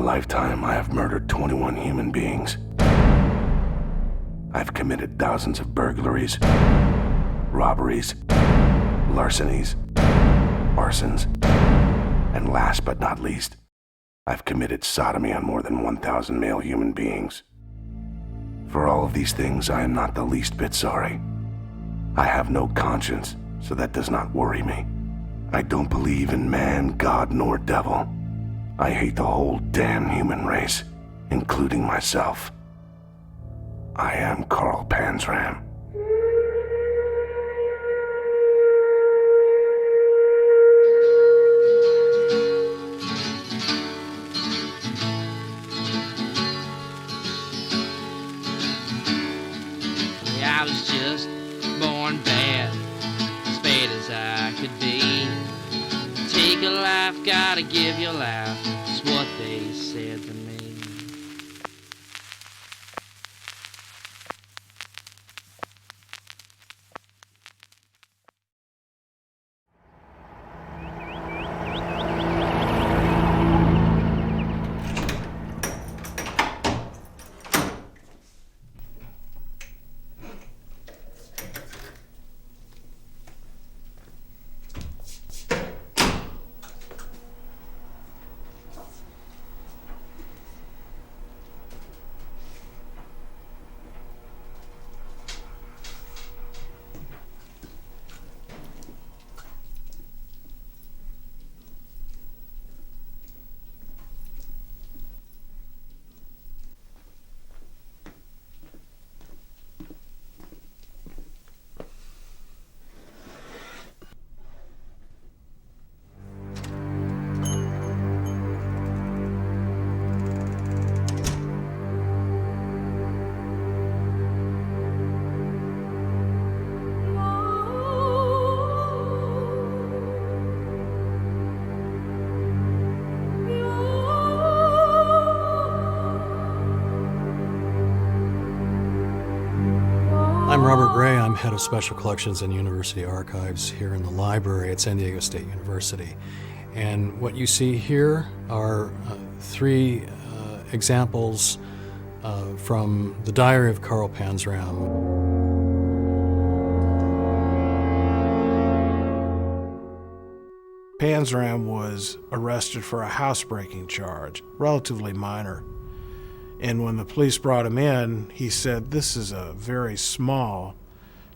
lifetime, I have murdered 21 human beings. I've committed thousands of burglaries, robberies, larcenies, arsons, and last but not least, I've committed sodomy on more than 1,000 male human beings. For all of these things, I am not the least bit sorry. I have no conscience, so that does not worry me. I don't believe in man, God, nor devil. I hate the whole damn human race, including myself. I am Carl Panzram. I was just born bad, as bad as I could be. Take a life, gotta give your life, is what they said to me. I'm Robert Gray. I'm head of Special Collections and University Archives here in the library at San Diego State University. And what you see here are three examples from the diary of Carl Panzram. Panzram was arrested for a housebreaking charge, relatively minor. And when the police brought him in, he said, "This is a very small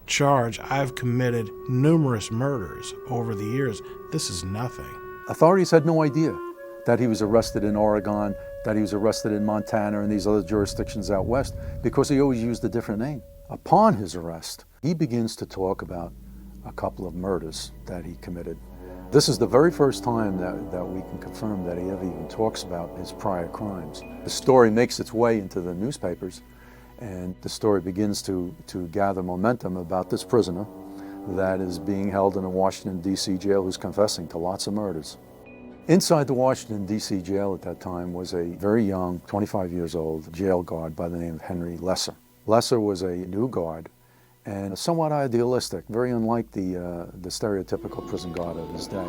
charge. I've committed numerous murders over the years. This is nothing." Authorities had no idea that he was arrested in Oregon, that he was arrested in Montana and these other jurisdictions out west, because he always used a different name. Upon his arrest, he begins to talk about a couple of murders that he committed. This is the very first time that we can confirm that he ever even talks about his prior crimes. The story makes its way into the newspapers, and the story begins to gather momentum about this prisoner that is being held in a Washington, D.C. jail who's confessing to lots of murders. Inside the Washington, D.C. jail at that time was a very young, 25 years old, jail guard by the name of Henry Lesser. Lesser was a new guard and somewhat idealistic, very unlike the stereotypical prison guard of his day.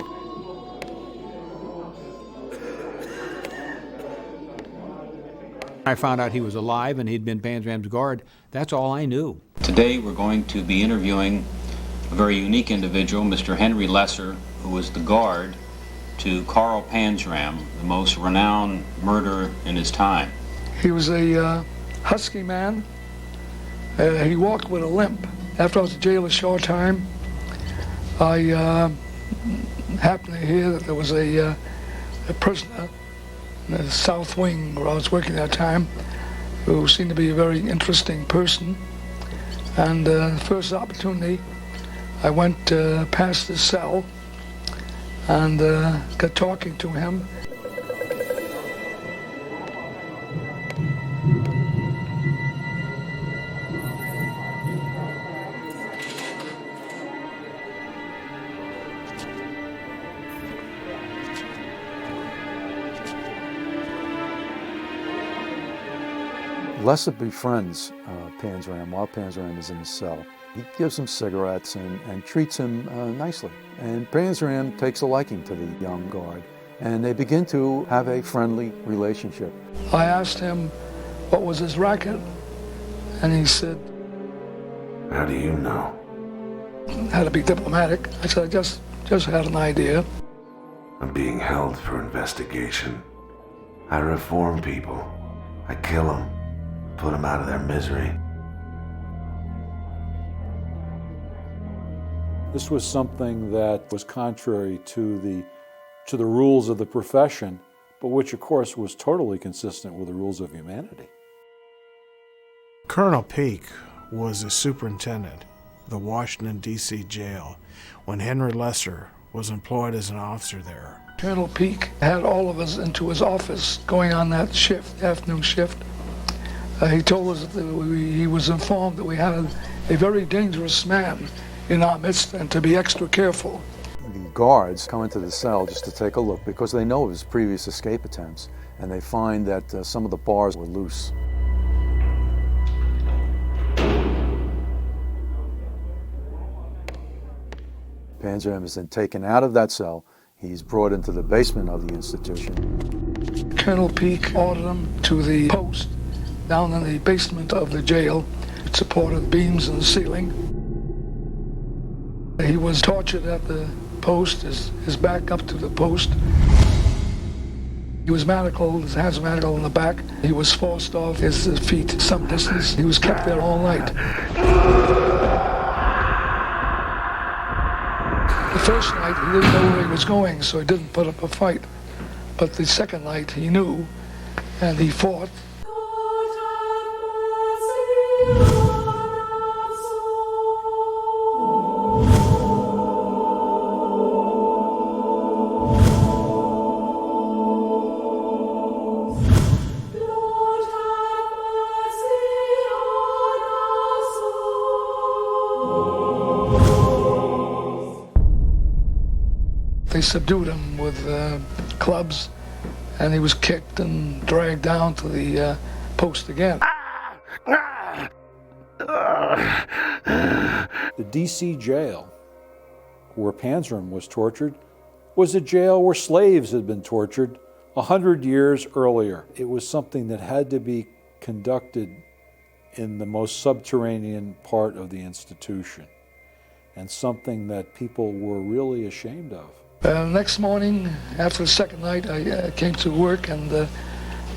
I found out he was alive and he'd been Panzram's guard. That's all I knew. Today we're going to be interviewing a very unique individual, Mr. Henry Lesser, who was the guard to Carl Panzram, the most renowned murderer in his time. He was a husky man. He walked with a limp. After I was in jail a short time, I happened to hear that there was a prisoner in the South Wing where I was working at that time who seemed to be a very interesting person. And the first opportunity, I went past his cell and got talking to him. Lesser befriends Panzram while Panzram is in his cell. He gives him cigarettes and treats him nicely. And Panzram takes a liking to the young guard and they begin to have a friendly relationship. I asked him what was his racket, and he said, How do you know? had to be diplomatic. I said, I just had an idea. I'm being held for investigation. I reform people. I kill them, put them out of their misery. This was something that was contrary to the rules of the profession, but which of course was totally consistent with the rules of humanity. Colonel Peak was a superintendent of the Washington, D.C. jail when Henry Lesser was employed as an officer there. Colonel Peak had all of us into his office going on that shift, afternoon shift. He told us that he was informed that we had a very dangerous man in our midst and to be extra careful. The guards come into the cell just to take a look because they know of his previous escape attempts, and they find that some of the bars were loose. Panzram is then taken out of that cell. He's brought into the basement of the institution. Colonel Peak ordered him to the post down in the basement of the jail. It supported beams in the ceiling. He was tortured at the post, his back up to the post. He was manacled, his hands manacled in the back. He was forced off his feet some distance. He was kept there all night. The first night he didn't know where he was going, so he didn't put up a fight. But the second night he knew, and he fought. They subdued him with clubs, and he was kicked and dragged down to the post again. The D.C. jail, where Panzram was tortured, was a jail where slaves had been tortured 100 years earlier. It was something that had to be conducted in the most subterranean part of the institution, and something that people were really ashamed of. Next morning, after the second night, I came to work, and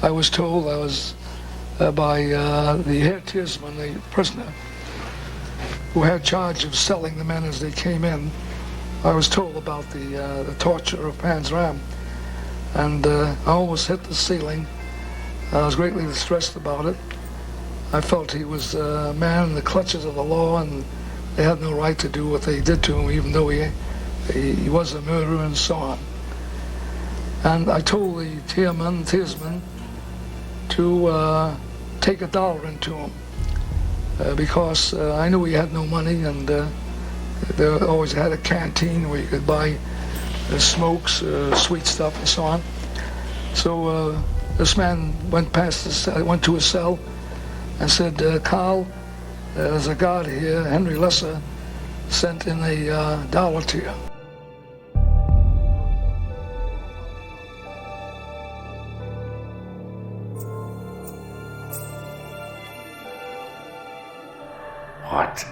I was told by the head tiersman, the prisoner, who had charge of selling the men as they came in. I was told about the torture of Panzram, and I almost hit the ceiling. I was greatly distressed about it. I felt he was a man in the clutches of the law, and they had no right to do what they did to him, even though he was a murderer and so on. And I told the tiersman to take $1 into him because I knew he had no money, and they always had a canteen where you could buy smokes, sweet stuff, and so on. So this man went to his cell and said, Carl, there's a guard here, Henry Lesser, sent in $1 to you. What?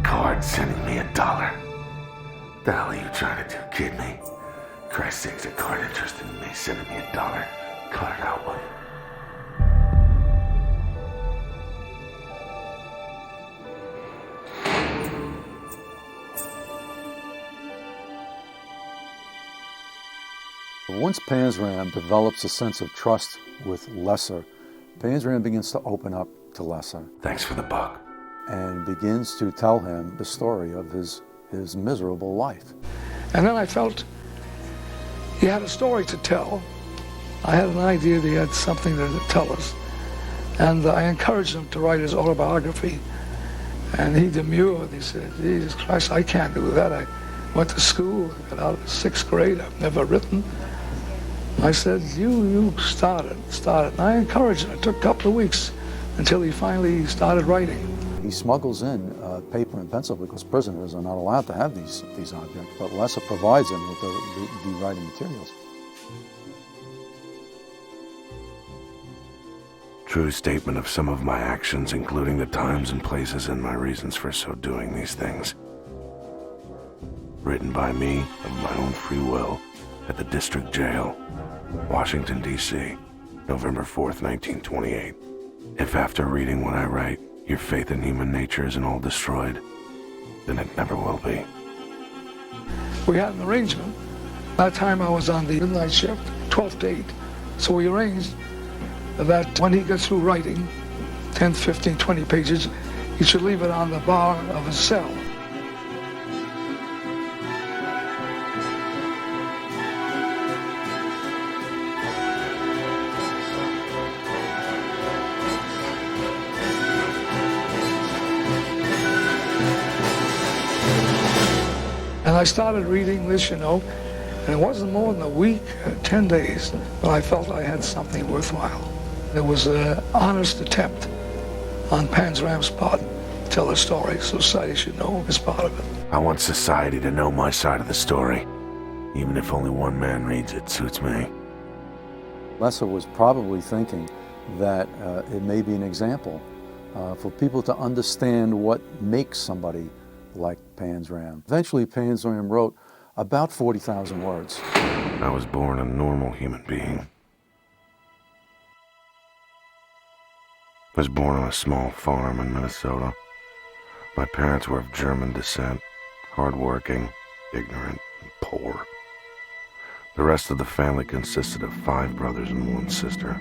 Card sending me $1? The hell are you trying to do, kid me? Christ's sakes, a card interested in me sending me $1. Cut it out, will you? Once Panzram develops a sense of trust with Lesser, Panzram begins to open up to Lesser. Thanks for the buck. And begins to tell him the story of his miserable life. And then I felt he had a story to tell. I had an idea that he had something to tell us. And I encouraged him to write his autobiography. And he demurred. He said, Jesus Christ, I can't do that. I went to school, got out of 6th grade, I've never written. I said, you start it. And I encouraged him. It took a couple of weeks until he finally started writing. He He smuggles in paper and pencil because prisoners are not allowed to have these objects, but Lesser provides him with the writing materials. True statement of some of my actions, including the times and places and my reasons for so doing these things. Written by me, of my own free will, at the District Jail, Washington, D.C., November 4th, 1928. If after reading what I write, your faith in human nature isn't all destroyed, then it never will be. We had an arrangement. That time I was on the midnight shift, 12 to 8. So we arranged that when he gets through writing 10, 15, 20 pages, he should leave it on the bar of his cell. And I started reading this, and it wasn't more than a week, 10 days, but I felt I had something worthwhile. It was an honest attempt on Panzram's part to tell a story. Society should know his part of it. I want society to know my side of the story. Even if only one man reads it, suits me. Lesser was probably thinking that it may be an example for people to understand what makes somebody like Panzram. Eventually, Panzram wrote about 40,000 words. I was born a normal human being. I was born on a small farm in Minnesota. My parents were of German descent, hardworking, ignorant, and poor. The rest of the family consisted of 5 brothers and 1 sister.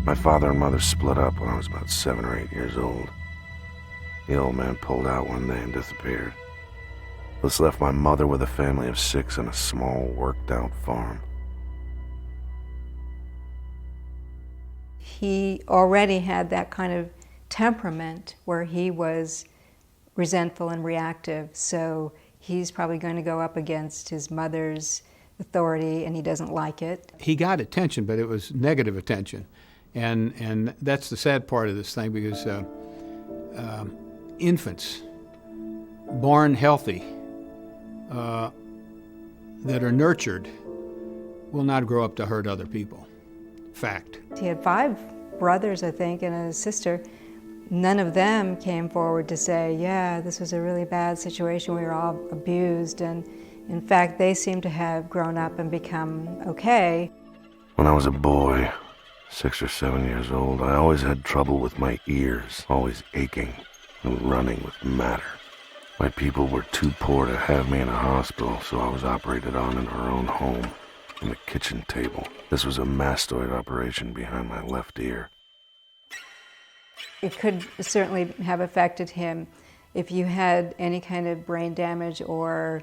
My father and mother split up when I was about 7 or 8 years old. The old man pulled out one day and disappeared. This left my mother with a family of 6 and a small, worked-out farm. He already had that kind of temperament where he was resentful and reactive, so he's probably going to go up against his mother's authority, and he doesn't like it. He got attention, but it was negative attention. And that's the sad part of this thing, because infants born healthy that are nurtured will not grow up to hurt other people. Fact. He had 5 brothers, I think, and a sister. None of them came forward to say, yeah, this was a really bad situation, we were all abused, and in fact, they seem to have grown up and become okay. When I was a boy, 6 or 7 years old, I always had trouble with my ears, always aching and running with matter. My people were too poor to have me in a hospital, so I was operated on in our own home, in the kitchen table. This was a mastoid operation behind my left ear. It could certainly have affected him if you had any kind of brain damage or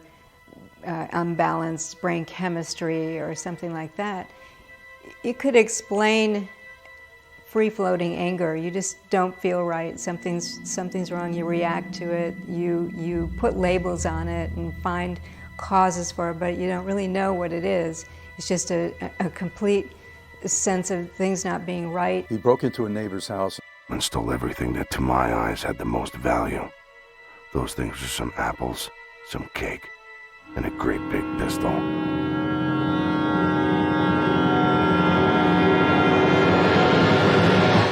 unbalanced brain chemistry or something like that. It could explain free-floating anger. You just don't feel right. Something's wrong. You react to it. You put labels on it and find causes for it, but you don't really know what it is. It's just a complete sense of things not being right. He broke into a neighbor's house And stole everything that to my eyes had the most value. Those things were some apples, some cake, and a great big pistol.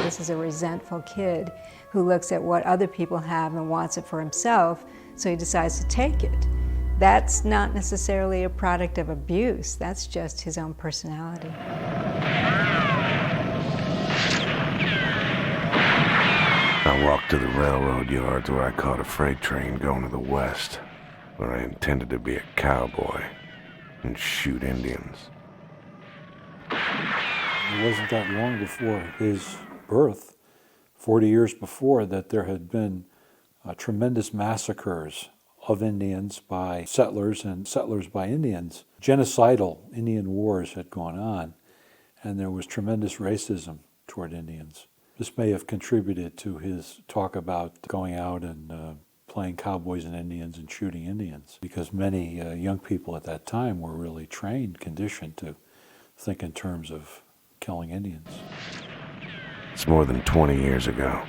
This is a resentful kid who looks at what other people have and wants it for himself, so he decides to take it. That's not necessarily a product of abuse, that's just his own personality. I walked to the railroad yards where I caught a freight train going to the west, where I intended to be a cowboy and shoot Indians. It wasn't that long before his birth, 40 years before, that there had been tremendous massacres of Indians by settlers and settlers by Indians. Genocidal Indian wars had gone on, and there was tremendous racism toward Indians. This may have contributed to his talk about going out and playing cowboys and Indians and shooting Indians, because many young people at that time were really trained, conditioned to think in terms of killing Indians. It's more than 20 years ago.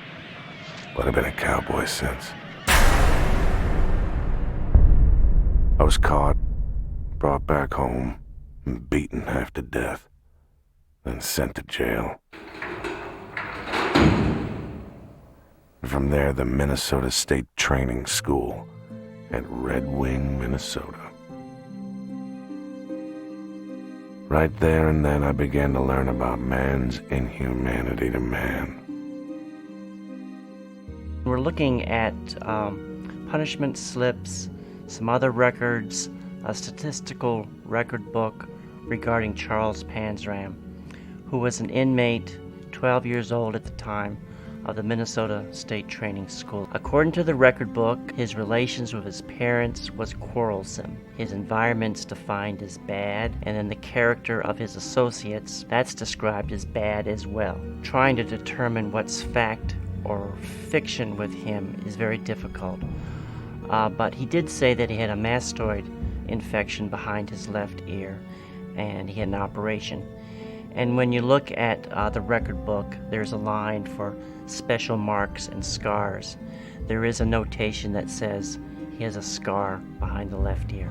but I've been a cowboy since. I was caught, brought back home, and beaten half to death, then sent to jail. From there, the Minnesota State Training School at Red Wing, Minnesota. Right there and then, I began to learn about man's inhumanity to man. We're looking at punishment slips, some other records, a statistical record book regarding Charles Panzram, who was an inmate, 12 years old at the time, of the Minnesota State Training School. According to the record book, his relations with his parents was quarrelsome. His environment's defined as bad, and then the character of his associates, that's described as bad as well. Trying to determine what's fact or fiction with him is very difficult. But he did say that he had a mastoid infection behind his left ear, and he had an operation. And when you look at the record book, there's a line for special marks and scars. There is a notation that says he has a scar behind the left ear.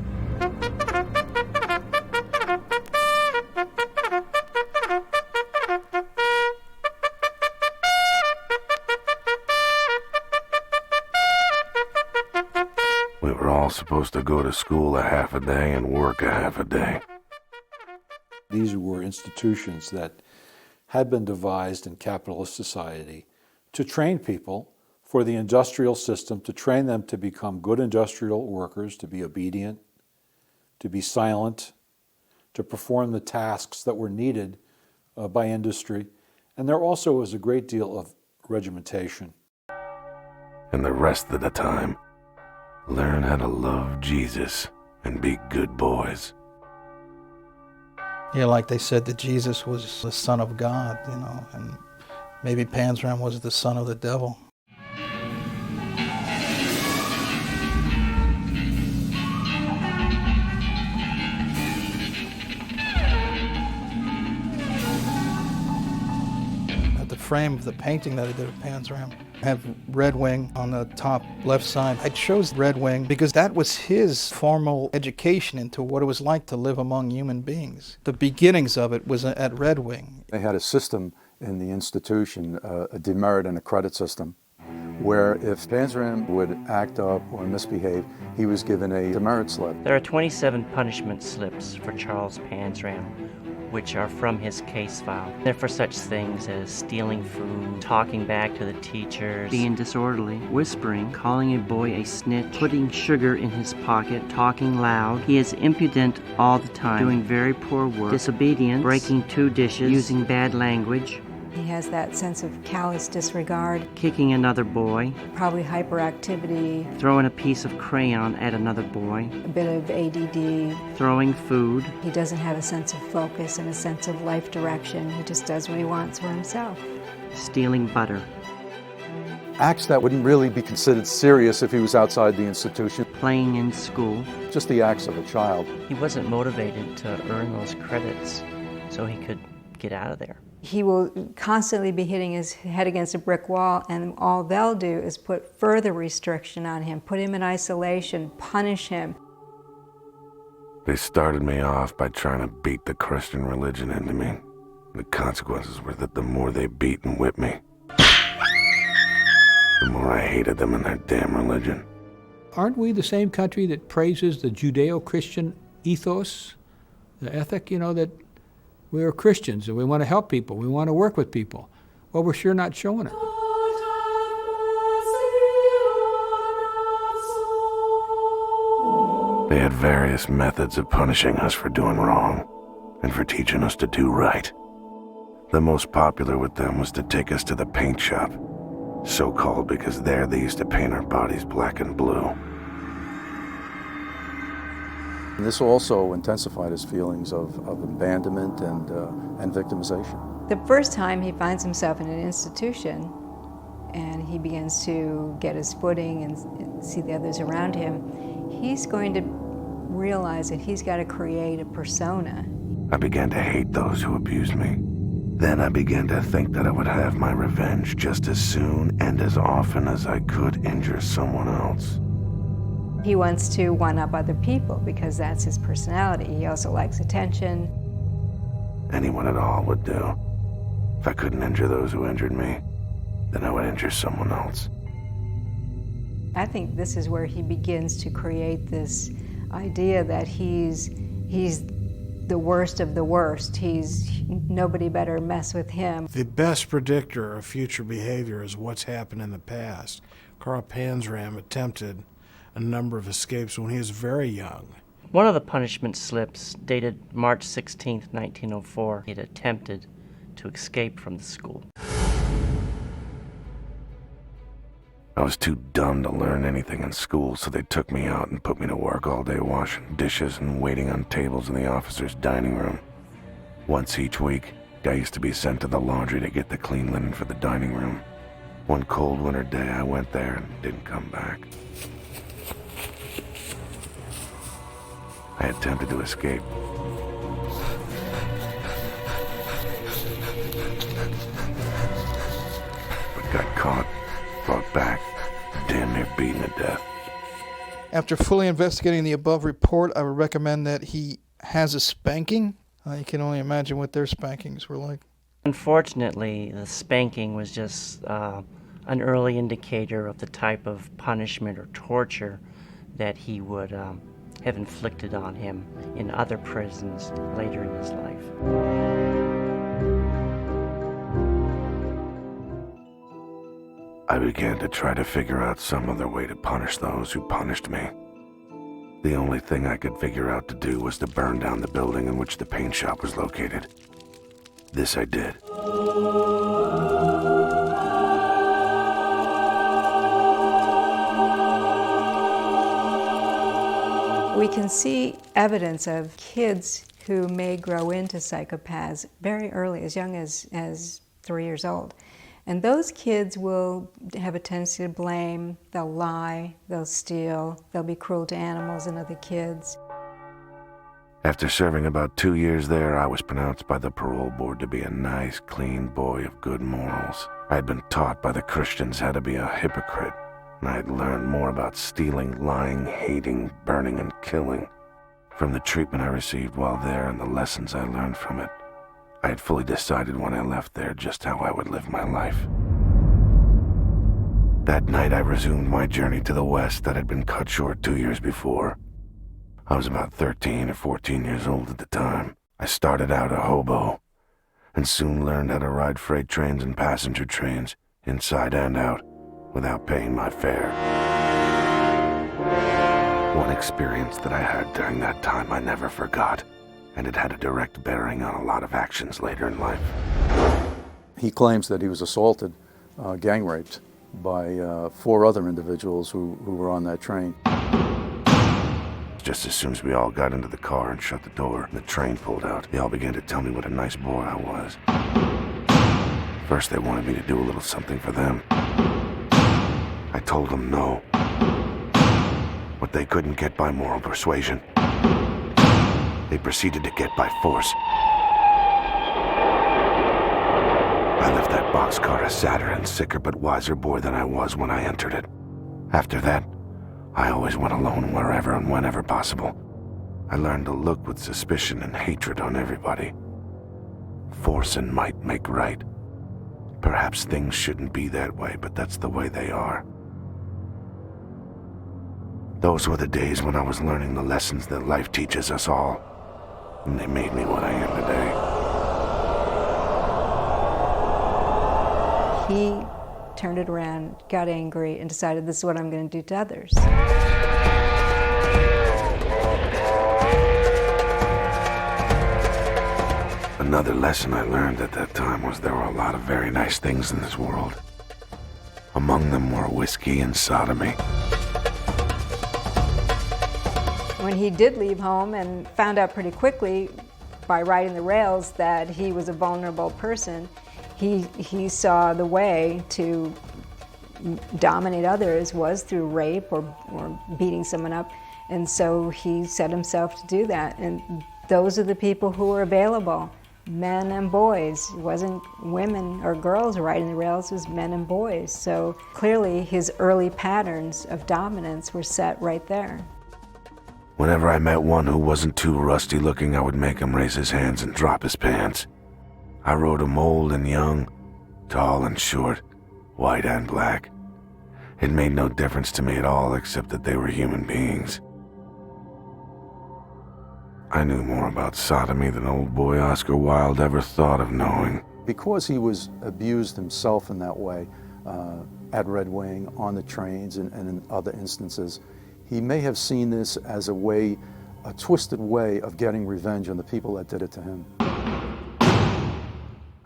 We were all supposed to go to school a half a day and work a half a day. These were institutions that had been devised in capitalist society to train people for the industrial system, to train them to become good industrial workers, to be obedient, to be silent, to perform the tasks that were needed by industry. And there also was a great deal of regimentation. And the rest of the time, learn how to love Jesus and be good boys. Yeah, like they said that Jesus was the Son of God, and maybe Panzram was the son of the devil. At the frame of the painting that I did of Panzram, I have Red Wing on the top left side. I chose Red Wing because that was his formal education into what it was like to live among human beings. The beginnings of it was at Red Wing. They had a system in the institution, a demerit and a credit system, where if Panzram would act up or misbehave, he was given a demerit slip. There are 27 punishment slips for Charles Panzram, which are from his case file. They're for such things as stealing food, talking back to the teachers, being disorderly, whispering, calling a boy a snitch, putting sugar in his pocket, talking loud. He is impudent all the time, doing very poor work, disobedient, breaking 2 dishes, using bad language. He has that sense of callous disregard, Kicking another boy, probably hyperactivity, throwing a piece of crayon at another boy, a bit of ADD. throwing food, He doesn't have a sense of focus and a sense of life direction. He just does what he wants for himself. stealing butter, Acts that wouldn't really be considered serious if he was outside the institution. playing in school. Just the acts of a child. He wasn't motivated to earn those credits so he could get out of there. He will constantly be hitting his head against a brick wall, and all they'll do is put further restriction on him, put him in isolation, punish him. They started me off by trying to beat the Christian religion into me. The consequences were that the more they beat and whipped me, the more I hated them and their damn religion. Aren't we the same country that praises the Judeo-Christian ethos, the ethic, that we are Christians and we want to help people, we want to work with people? Well, we're sure not showing it. They had various methods of punishing us for doing wrong and for teaching us to do right. The most popular with them was to take us to the paint shop, so-called because there they used to paint our bodies black and blue. And this also intensified his feelings of abandonment and victimization. The first time he finds himself in an institution and he begins to get his footing and see the others around him, he's going to realize that he's got to create a persona. I began to hate those who abused me, Then I began to think that I would have my revenge just as soon and as often as I could injure someone else. He wants to one-up other people because that's his personality. He also likes attention. Anyone at all would do. If I couldn't injure those who injured me, then I would injure someone else. I think this is where he begins to create this idea that he's the worst of the worst. Nobody better mess with him. The best predictor of future behavior is what's happened in the past. Carl Panzram attempted a number of escapes when he was very young. One of the punishment slips dated March 16, 1904. He had attempted to escape from the school. I was too dumb to learn anything in school, so they took me out and put me to work all day washing dishes and waiting on tables in the officers' dining room. Once each week, I used to be sent to the laundry to get the clean linen for the dining room. One cold winter day, I went there and didn't come back. I attempted to escape. But got caught, brought back, damn near beaten to death. After fully investigating the above report, I would recommend that he has a spanking. You can only imagine what their spankings were like. Unfortunately, the spanking was just an early indicator of the type of punishment or torture that he would have inflicted on him in other prisons later in his life. I began to try to figure out some other way to punish those who punished me. The only thing I could figure out to do was to burn down the building in which the paint shop was located. This I did. We can see evidence of kids who may grow into psychopaths very early, as young as 3 years old. And those kids will have a tendency to blame, they'll lie, they'll steal, they'll be cruel to animals and other kids. After serving about 2 years there, I was pronounced by the parole board to be a nice, clean boy of good morals. I had been taught by the Christians how to be a hypocrite, and I had learned more about stealing, lying, hating, burning, and killing from the treatment I received while there and the lessons I learned from it. I had fully decided when I left there just how I would live my life. That night I resumed my journey to the west that had been cut short 2 years before. I was about 13 or 14 years old at the time. I started out a hobo and soon learned how to ride freight trains and passenger trains, inside and out, without paying my fare. One experience that I had during that time I never forgot, and it had a direct bearing on a lot of actions later in life. He claims that he was assaulted, gang raped, by 4 other individuals who were on that train. Just as soon as we all got into the car and shut the door, and the train pulled out, they all began to tell me what a nice boy I was. First, they wanted me to do a little something for them. I told them no. What they couldn't get by moral persuasion, they proceeded to get by force. I left that boxcar a sadder and sicker but wiser boy than I was when I entered it. After that, I always went alone wherever and whenever possible. I learned to look with suspicion and hatred on everybody. Force and might make right. Perhaps things shouldn't be that way, but that's the way they are. Those were the days when I was learning the lessons that life teaches us all, and they made me what I am today. He turned it around, got angry, and decided this is what I'm going to do to others. Another lesson I learned at that time was there were a lot of very nice things in this world. Among them were whiskey and sodomy. When he did leave home and found out pretty quickly by riding the rails that he was a vulnerable person, he saw the way to dominate others was through rape or beating someone up, and so he set himself to do that. And those are the people who were available men and boys. It wasn't women or girls riding the rails, it was men and boys. So clearly his early patterns of dominance were set right there. Whenever I met one who wasn't too rusty looking, I would make him raise his hands and drop his pants. I rode him old and young, tall and short, white and black. It made no difference to me at all except that they were human beings. I knew more about sodomy than old boy Oscar Wilde ever thought of knowing. Because he was abused himself in that way, at Red Wing, on the trains, and in other instances, he may have seen this as a twisted way of getting revenge on the people that did it to him.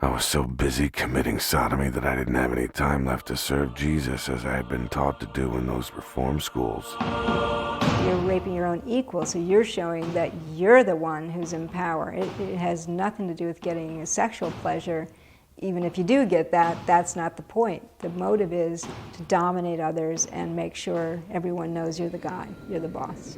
I was so busy committing sodomy that I didn't have any time left to serve Jesus as I had been taught to do in those reform schools. You're raping your own equal, so you're showing that you're the one who's in power. It has nothing to do with getting a sexual pleasure. Even if you do get that, that's not the point. The motive is to dominate others and make sure everyone knows you're the guy, you're the boss.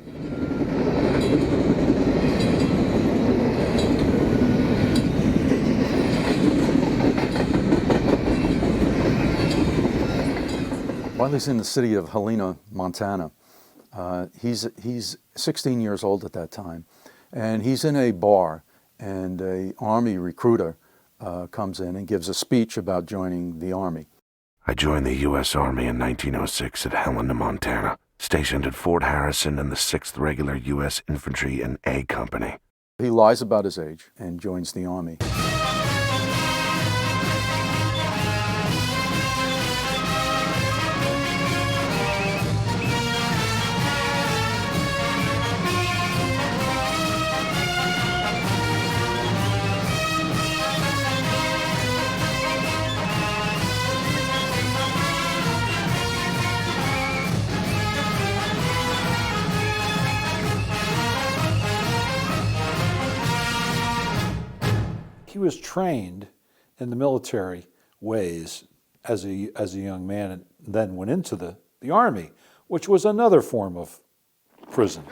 While he's in the city of Helena, Montana, he's 16 years old at that time, and he's in a bar, and an Army recruiter comes in and gives a speech about joining the Army. I joined the U.S. Army in 1906 at Helena, Montana, stationed at Fort Harrison in the 6th Regular U.S. Infantry and A Company. He lies about his age and joins the Army. He was trained in the military ways as a young man, and then went into the Army, which was another form of prison.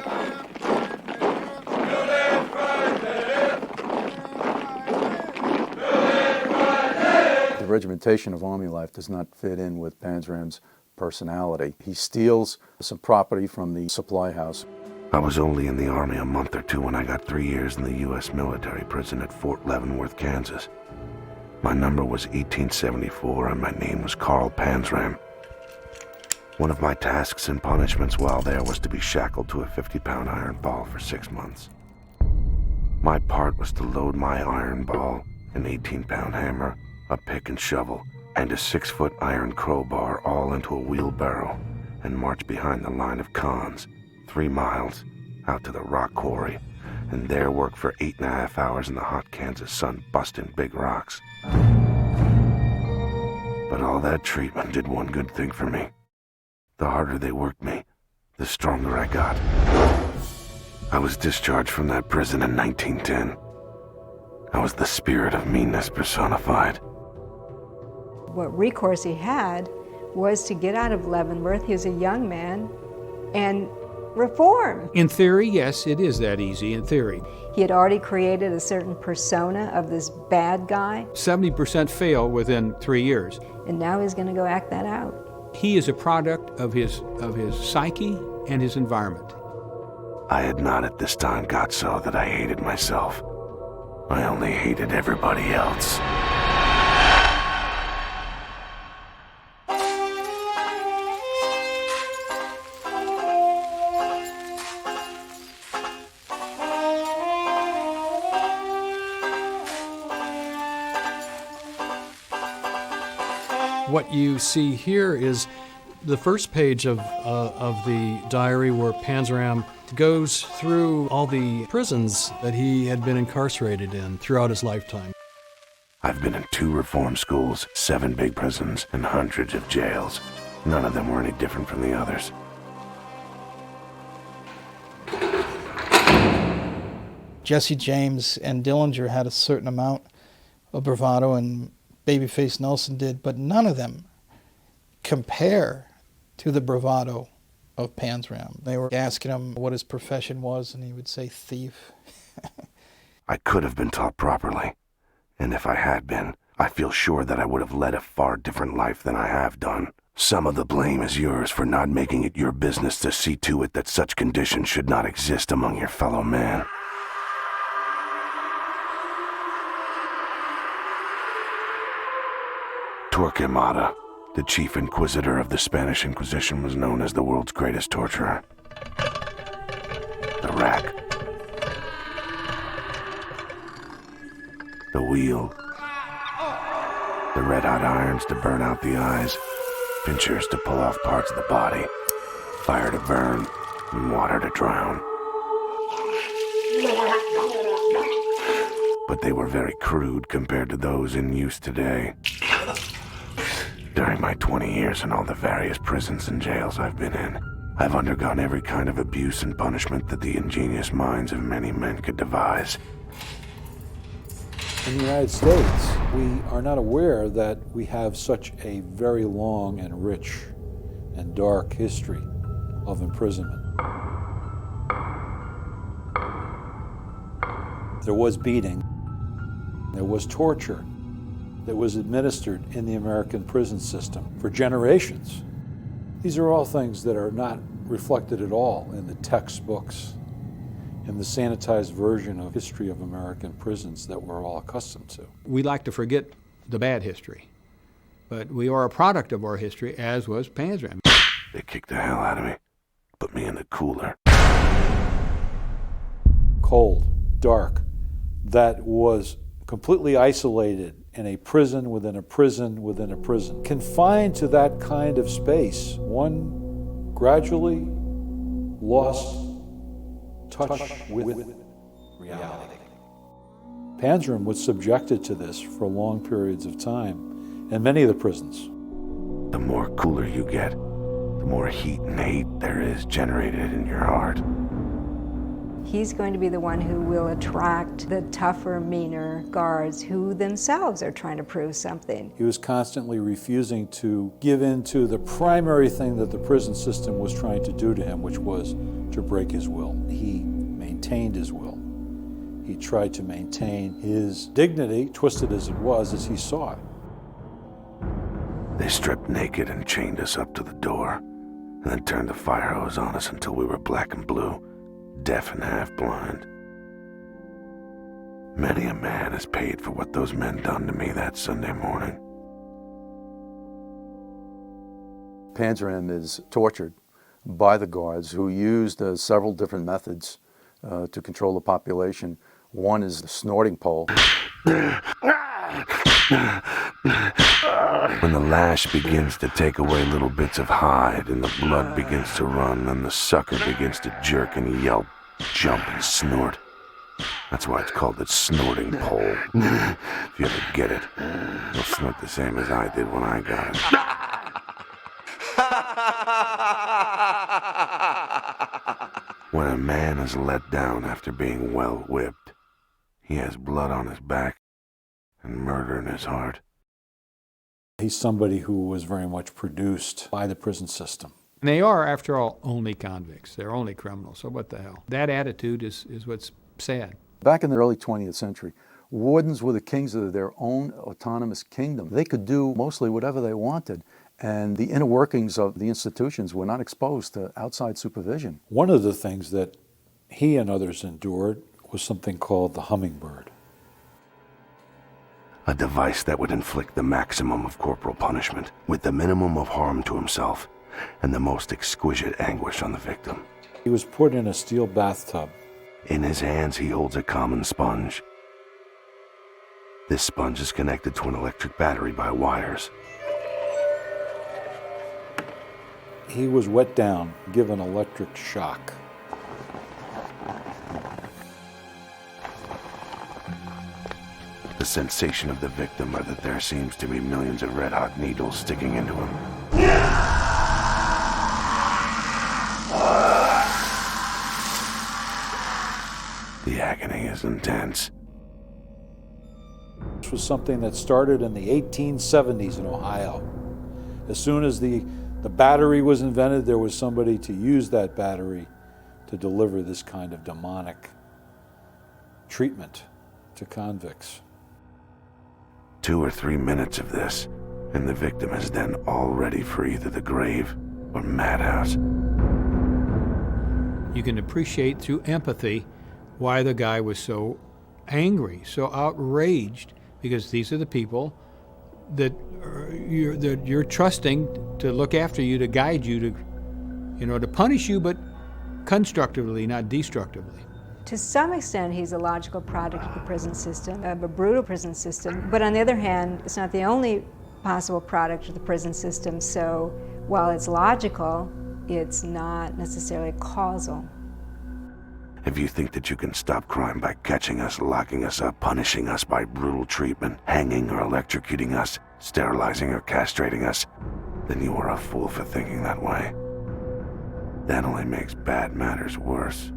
The regimentation of Army life does not fit in with Panzram's personality. He steals some property from the supply house. I was only in the Army a month or two when I got 3 years in the U.S. military prison at Fort Leavenworth, Kansas. My number was 1874 and my name was Carl Panzram. One of my tasks and punishments while there was to be shackled to a 50-pound iron ball for 6 months. My part was to load my iron ball, an 18-pound hammer, a pick and shovel, and a 6-foot iron crowbar all into a wheelbarrow and march behind the line of cons, 3 miles, out to the rock quarry, and there work for 8.5 hours in the hot Kansas sun busting big rocks. But all that treatment did one good thing for me. The harder they worked me, the stronger I got. I was discharged from that prison in 1910. I was the spirit of meanness personified. What recourse he had was to get out of Leavenworth. He was a young man, and reform. In theory, yes, it is that easy, in theory. He had already created a certain persona of this bad guy. 70% fail within 3 years. And now he's going to go act that out. He is a product of his psyche and his environment. I had not at this time got so that I hated myself. I only hated everybody else. What you see here is the first page of the diary where Panzram goes through all the prisons that he had been incarcerated in throughout his lifetime. I've been in 2 reform schools, 7 big prisons, and hundreds of jails. None of them were any different from the others. Jesse James and Dillinger had a certain amount of bravado, and Babyface Nelson did, but none of them compare to the bravado of Panzram. They were asking him what his profession was, and he would say thief. I could have been taught properly. And if I had been, I feel sure that I would have led a far different life than I have done. Some of the blame is yours for not making it your business to see to it that such conditions should not exist among your fellow man. Torquemada, the chief inquisitor of the Spanish Inquisition, was known as the world's greatest torturer. The rack. The wheel. The red-hot irons to burn out the eyes. Pincers to pull off parts of the body. Fire to burn, and water to drown. But they were very crude compared to those in use today. During my 20 years in all the various prisons and jails I've been in, I've undergone every kind of abuse and punishment that the ingenious minds of many men could devise. In the United States, we are not aware that we have such a very long and rich and dark history of imprisonment. There was beating, there was torture that was administered in the American prison system for generations. These are all things that are not reflected at all in the textbooks, in the sanitized version of history of American prisons that we're all accustomed to. We like to forget the bad history, but we are a product of our history, as was Panzram. They kicked the hell out of me, put me in the cooler. Cold, dark, that was completely isolated in a prison within a prison within a prison. Confined to that kind of space, one gradually lost touch with reality. Panzram was subjected to this for long periods of time in many of the prisons. The more cooler you get, the more heat and hate there is generated in your heart. He's going to be the one who will attract the tougher, meaner guards who themselves are trying to prove something. He was constantly refusing to give in to the primary thing that the prison system was trying to do to him, which was to break his will. He maintained his will. He tried to maintain his dignity, twisted as it was, as he saw it. They stripped naked and chained us up to the door, and then turned the fire hose on us until we were black and blue, deaf and half blind. Many a man has paid for what those men done to me that Sunday morning. Panzram is tortured by the guards, who used several different methods to control the population. One is the snorting pole. When the lash begins to take away little bits of hide and the blood begins to run and the sucker begins to jerk and yelp, jump and snort. That's why it's called the snorting pole. If you ever get it, you'll snort the same as I did when I got it. When a man is let down after being well whipped, he has blood on his back and murder in his heart. He's somebody who was very much produced by the prison system. And they are, after all, only convicts. They're only criminals, so what the hell? That attitude is what's sad. Back in the early 20th century, wardens were the kings of their own autonomous kingdom. They could do mostly whatever they wanted, and the inner workings of the institutions were not exposed to outside supervision. One of the things that he and others endured was something called the hummingbird. A device that would inflict the maximum of corporal punishment with the minimum of harm to himself and the most exquisite anguish on the victim. He was put in a steel bathtub. In his hands, he holds a common sponge. This sponge is connected to an electric battery by wires. He was wet down, given electric shock. The sensation of the victim are that there seems to be millions of red-hot needles sticking into him. The agony is intense. This was something that started in the 1870s in Ohio. As soon as the battery was invented, there was somebody to use that battery to deliver this kind of demonic treatment to convicts. 2 or 3 minutes of this, and the victim is then already for either the grave or madhouse. You can appreciate through empathy why the guy was so angry, so outraged, because these are the people that you're trusting to look after you, to guide you, to punish you, but constructively, not destructively. To some extent, he's a logical product of the prison system, of a brutal prison system. But on the other hand, it's not the only possible product of the prison system. So while it's logical, it's not necessarily causal. If you think that you can stop crime by catching us, locking us up, punishing us by brutal treatment, hanging or electrocuting us, sterilizing or castrating us, then you are a fool for thinking that way. That only makes bad matters worse.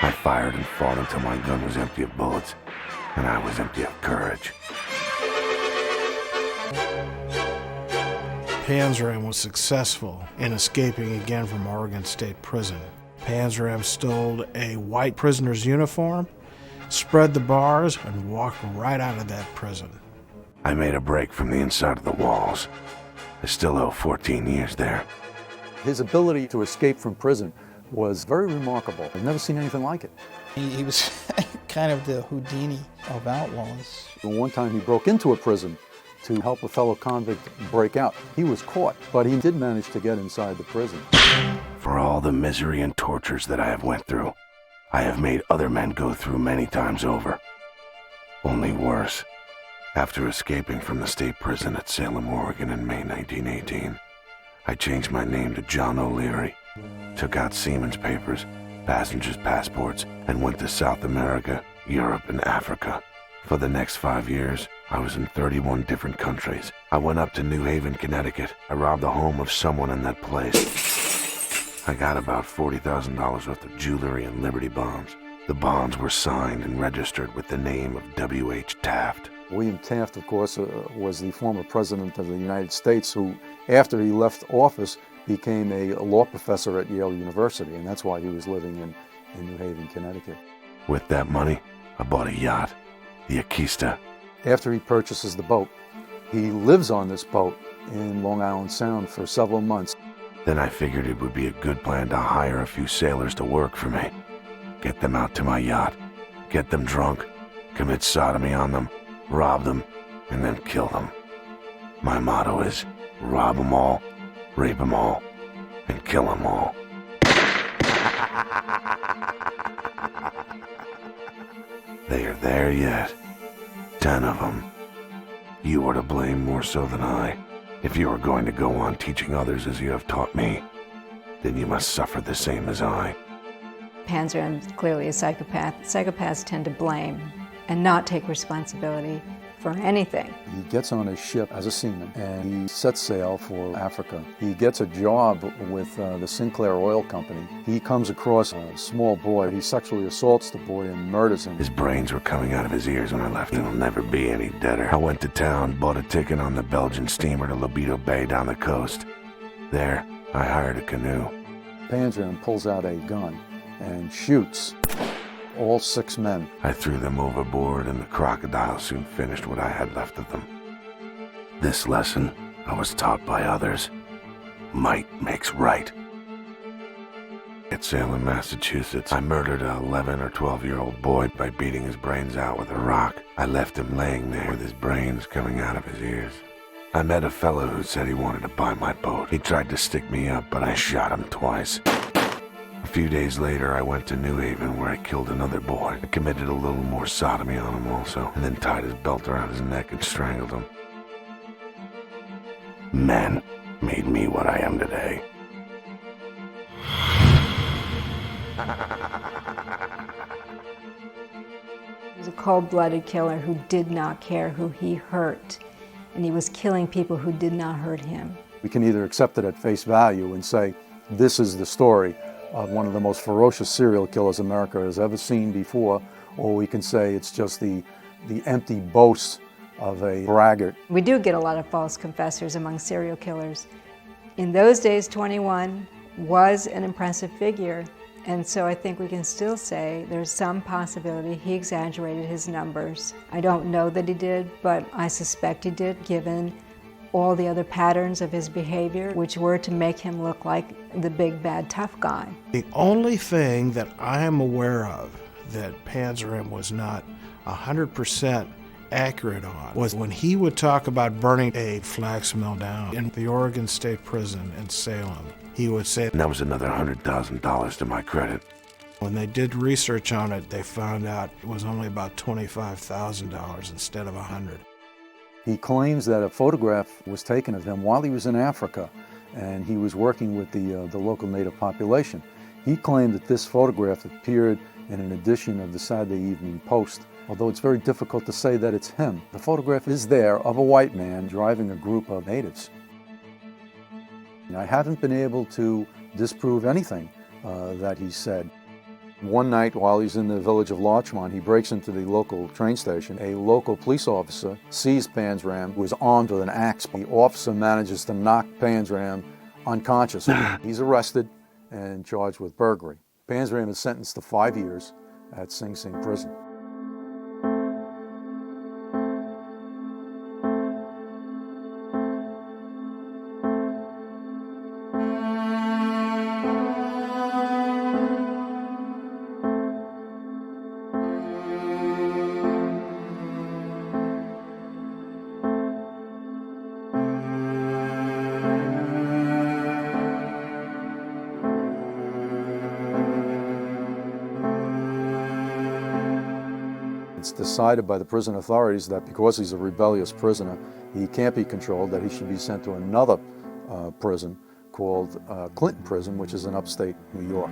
I fired and fought until my gun was empty of bullets, and I was empty of courage. Panzram was successful in escaping again from Oregon State Prison. Panzram stole a white prisoner's uniform, spread the bars, and walked right out of that prison. I made a break from the inside of the walls. I still owe 14 years there. His ability to escape from prison was very remarkable. I've never seen anything like it. He was kind of the Houdini of outlaws. One time he broke into a prison to help a fellow convict break out. He was caught, but he did manage to get inside the prison. For all the misery and tortures that I have went through, I have made other men go through many times over. Only worse. After escaping from the state prison at Salem, Oregon in May 1918, I changed my name to John O'Leary, took out seamen's papers, passengers' passports, and went to South America, Europe, and Africa. For the next 5 years, I was in 31 different countries. I went up to New Haven, Connecticut. I robbed the home of someone in that place. I got about $40,000 worth of jewelry and Liberty bonds. The bonds were signed and registered with the name of W.H. Taft. William Taft, of course, was the former president of the United States who, after he left office, became a law professor at Yale University, and that's why he was living in New Haven, Connecticut. With that money, I bought a yacht, the Akista. After he purchases the boat, he lives on this boat in Long Island Sound for several months. Then I figured it would be a good plan to hire a few sailors to work for me. Get them out to my yacht, get them drunk, commit sodomy on them, rob them, and then kill them. My motto is, rob them all, rape them all, and kill them all. They are there yet. 10 of them. You are to blame more so than I. If you are going to go on teaching others as you have taught me, then you must suffer the same as I. Panzram is clearly a psychopath. Psychopaths tend to blame and not take responsibility for anything. He gets on a ship as a seaman and he sets sail for Africa. He gets a job with the Sinclair Oil Company. He comes across a small boy. He sexually assaults the boy and murders him. His brains were coming out of his ears when I left. He'll never be any deader. I went to town, bought a ticket on the Belgian steamer to Libido Bay down the coast. There, I hired a canoe. Panzram pulls out a gun and shoots all 6 men. I threw them overboard, and the crocodile soon finished what I had left of them. This lesson I was taught by others. Might makes right. At Salem, Massachusetts, I murdered an 11 or 12-year-old boy by beating his brains out with a rock. I left him laying there with his brains coming out of his ears. I met a fellow who said he wanted to buy my boat. He tried to stick me up, but I shot him twice. A few days later, I went to New Haven where I killed another boy. I committed a little more sodomy on him also, and then tied his belt around his neck and strangled him. Men made me what I am today. He was a cold-blooded killer who did not care who he hurt, and he was killing people who did not hurt him. We can either accept it at face value and say, this is the story of one of the most ferocious serial killers America has ever seen before, or we can say it's just the empty boast of a braggart. We do get a lot of false confessors among serial killers. In those days, 21 was an impressive figure, and so I think we can still say there's some possibility he exaggerated his numbers. I don't know that he did, but I suspect he did, given all the other patterns of his behavior, which were to make him look like the big, bad, tough guy. The only thing that I am aware of that Panzram was not 100% accurate on was when he would talk about burning a flax mill down in the Oregon State Prison in Salem. He would say, And that was another $100,000 to my credit. When they did research on it, they found out it was only about $25,000 instead of $100,000. He claims that a photograph was taken of him while he was in Africa, and he was working with the local native population. He claimed that this photograph appeared in an edition of the Saturday Evening Post, although it's very difficult to say that it's him. The photograph is there of a white man driving a group of natives. And I haven't been able to disprove anything that he said. One night while he's in the village of Larchmont, he breaks into the local train station. A local police officer sees Panzram, who is armed with an axe. The officer manages to knock Panzram unconscious. He's arrested and charged with burglary. Panzram is sentenced to 5 years at Sing Sing prison. It's decided by the prison authorities that because he's a rebellious prisoner, he can't be controlled, that he should be sent to another prison called Clinton Prison, which is in upstate New York.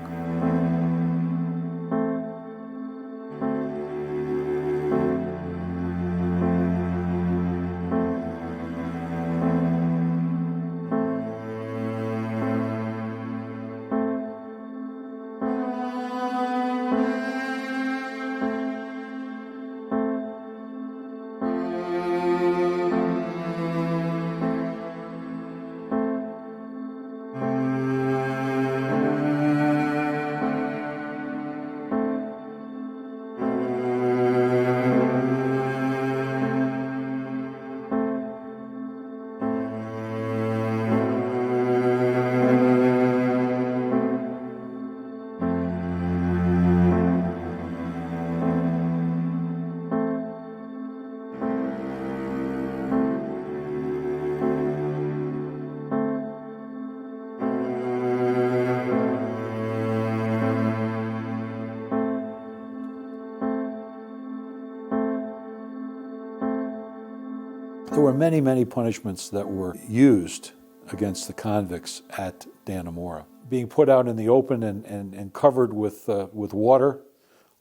There were many, many punishments that were used against the convicts at Dannemora. Being put out in the open and covered with water,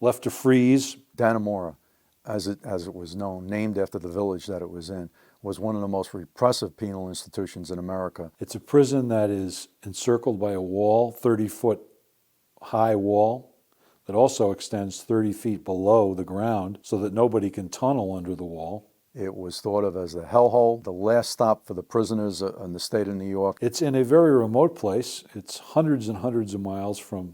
left to freeze. Dannemora, as it was known, named after the village that it was in, was one of the most repressive penal institutions in America. It's a prison that is encircled by a wall, 30-foot high wall, that also extends 30 feet below the ground so that nobody can tunnel under the wall. It was thought of as the hellhole, the last stop for the prisoners in the state of New York. It's in a very remote place. It's hundreds and hundreds of miles from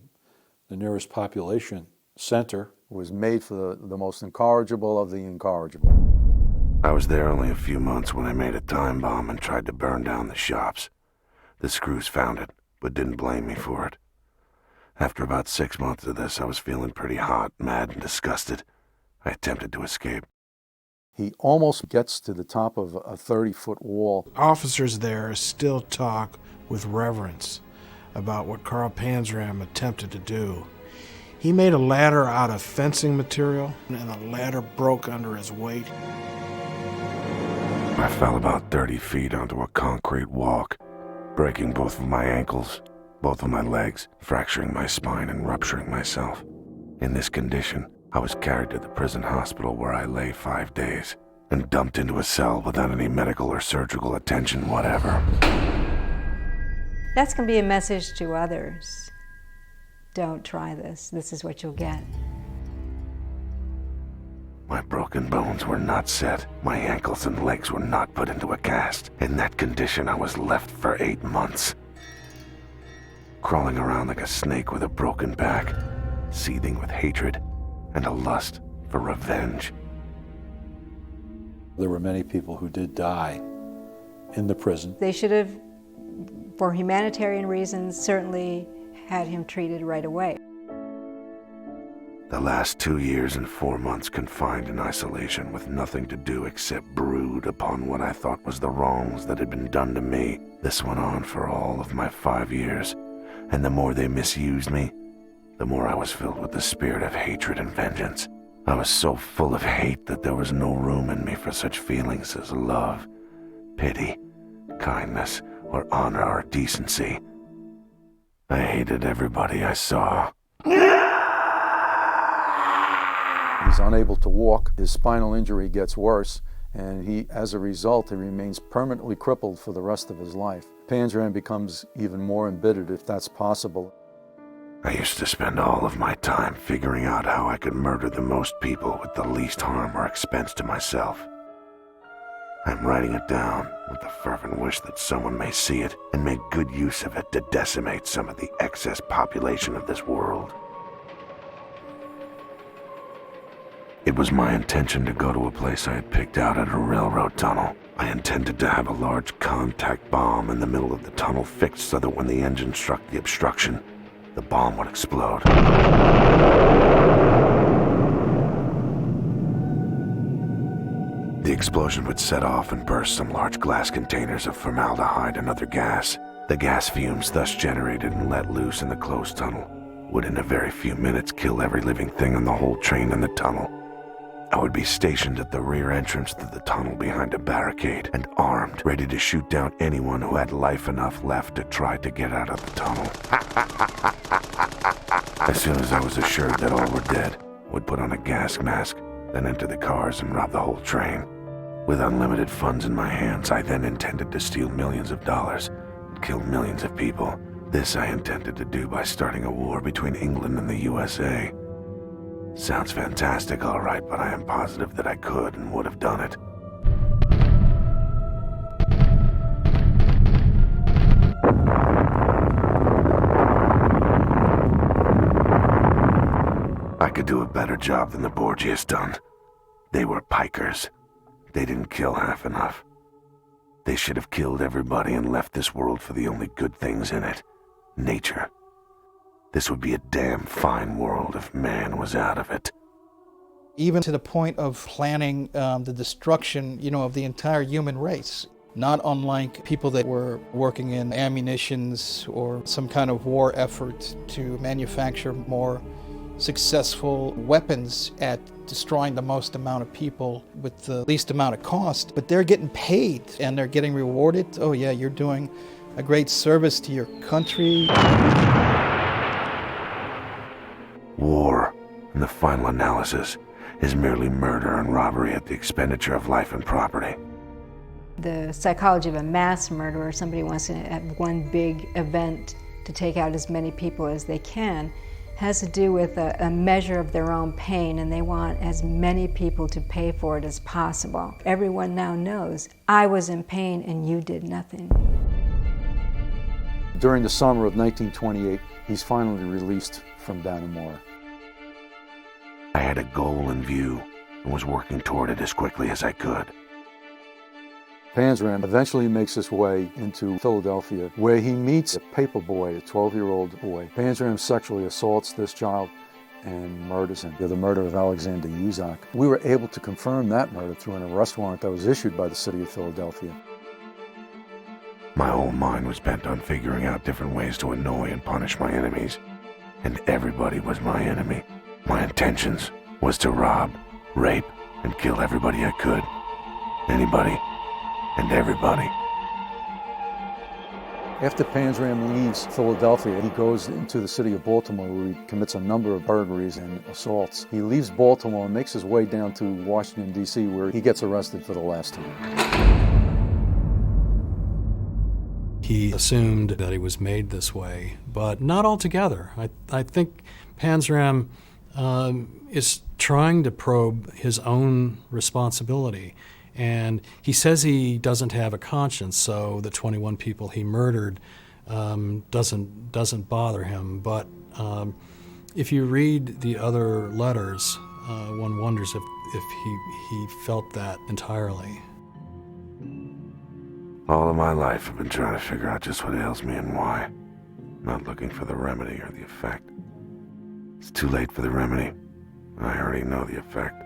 the nearest population center. It was made for the most incorrigible of the incorrigible. I was there only a few months when I made a time bomb and tried to burn down the shops. The screws found it, but didn't blame me for it. After about 6 months of this, I was feeling pretty hot, mad, and disgusted. I attempted to escape. He almost gets to the top of a 30-foot wall. Officers there still talk with reverence about what Carl Panzram attempted to do. He made a ladder out of fencing material, and the ladder broke under his weight. I fell about 30 feet onto a concrete walk, breaking both of my ankles, both of my legs, fracturing my spine and rupturing myself. In this condition, I was carried to the prison hospital where I lay 5 days and dumped into a cell without any medical or surgical attention whatever. That's going to be a message to others. Don't try this. This is what you'll get. My broken bones were not set. My ankles and legs were not put into a cast. In that condition, I was left for 8 months. Crawling around like a snake with a broken back, seething with hatred and a lust for revenge. There were many people who did die in the prison. They should have, for humanitarian reasons, certainly had him treated right away. The last 2 years and 4 months confined in isolation with nothing to do except brood upon what I thought was the wrongs that had been done to me. This went on for all of my 5 years, and the more they misused me, the more I was filled with the spirit of hatred and vengeance. I was so full of hate that there was no room in me for such feelings as love, pity, kindness, or honor or decency. I hated everybody I saw. He's unable to walk, his spinal injury gets worse, and as a result, he remains permanently crippled for the rest of his life. Panzram becomes even more embittered, if that's possible. I used to spend all of my time figuring out how I could murder the most people with the least harm or expense to myself. I'm writing it down with the fervent wish that someone may see it and make good use of it to decimate some of the excess population of this world. It was my intention to go to a place I had picked out at a railroad tunnel. I intended to have a large contact bomb in the middle of the tunnel fixed so that when the engine struck the obstruction, the bomb would explode. The explosion would set off and burst some large glass containers of formaldehyde and other gas. The gas fumes thus generated and let loose in the closed tunnel would in a very few minutes kill every living thing on the whole train in the tunnel. I would be stationed at the rear entrance to the tunnel behind a barricade and armed, ready to shoot down anyone who had life enough left to try to get out of the tunnel. As soon as I was assured that all were dead, would put on a gas mask, then enter the cars and rob the whole train. With unlimited funds in my hands, I then intended to steal millions of dollars and kill millions of people. This I intended to do by starting a war between England and the USA. Sounds fantastic, all right, but I am positive that I could and would have done it. I could do a better job than the Borgias done. They were pikers. They didn't kill half enough. They should have killed everybody and left this world for the only good things in it. Nature. This would be a damn fine world if man was out of it. Even to the point of planning the destruction, of the entire human race. Not unlike people that were working in ammunitions or some kind of war effort to manufacture more successful weapons at destroying the most amount of people with the least amount of cost. But they're getting paid and they're getting rewarded. Oh yeah, you're doing a great service to your country. War, in the final analysis, is merely murder and robbery at the expenditure of life and property. The psychology of a mass murderer, somebody wants to have one big event to take out as many people as they can, has to do with a measure of their own pain, and they want as many people to pay for it as possible. Everyone now knows, I was in pain and you did nothing. During the summer of 1928, he's finally released from Dannemora. I had a goal in view and was working toward it as quickly as I could. Panzram eventually makes his way into Philadelphia, where he meets a paper boy, a 12-year-old boy. Panzram sexually assaults this child and murders him. The murder of Alexander Yuzak. We were able to confirm that murder through an arrest warrant that was issued by the city of Philadelphia. My whole mind was bent on figuring out different ways to annoy and punish my enemies. And everybody was my enemy. My intentions was to rob, rape, and kill everybody I could. Anybody and everybody. After Panzram leaves Philadelphia, he goes into the city of Baltimore, where he commits a number of burglaries and assaults. He leaves Baltimore and makes his way down to Washington, D.C., where he gets arrested for the last time. He assumed that he was made this way, but not altogether. I think Panzram is trying to probe his own responsibility. And he says he doesn't have a conscience, so the 21 people he murdered doesn't bother him. But if you read the other letters, one wonders if he felt that entirely. All of my life I've been trying to figure out just what ails me and why. Not looking for the remedy or the effect. It's too late for the remedy. I already know the effect.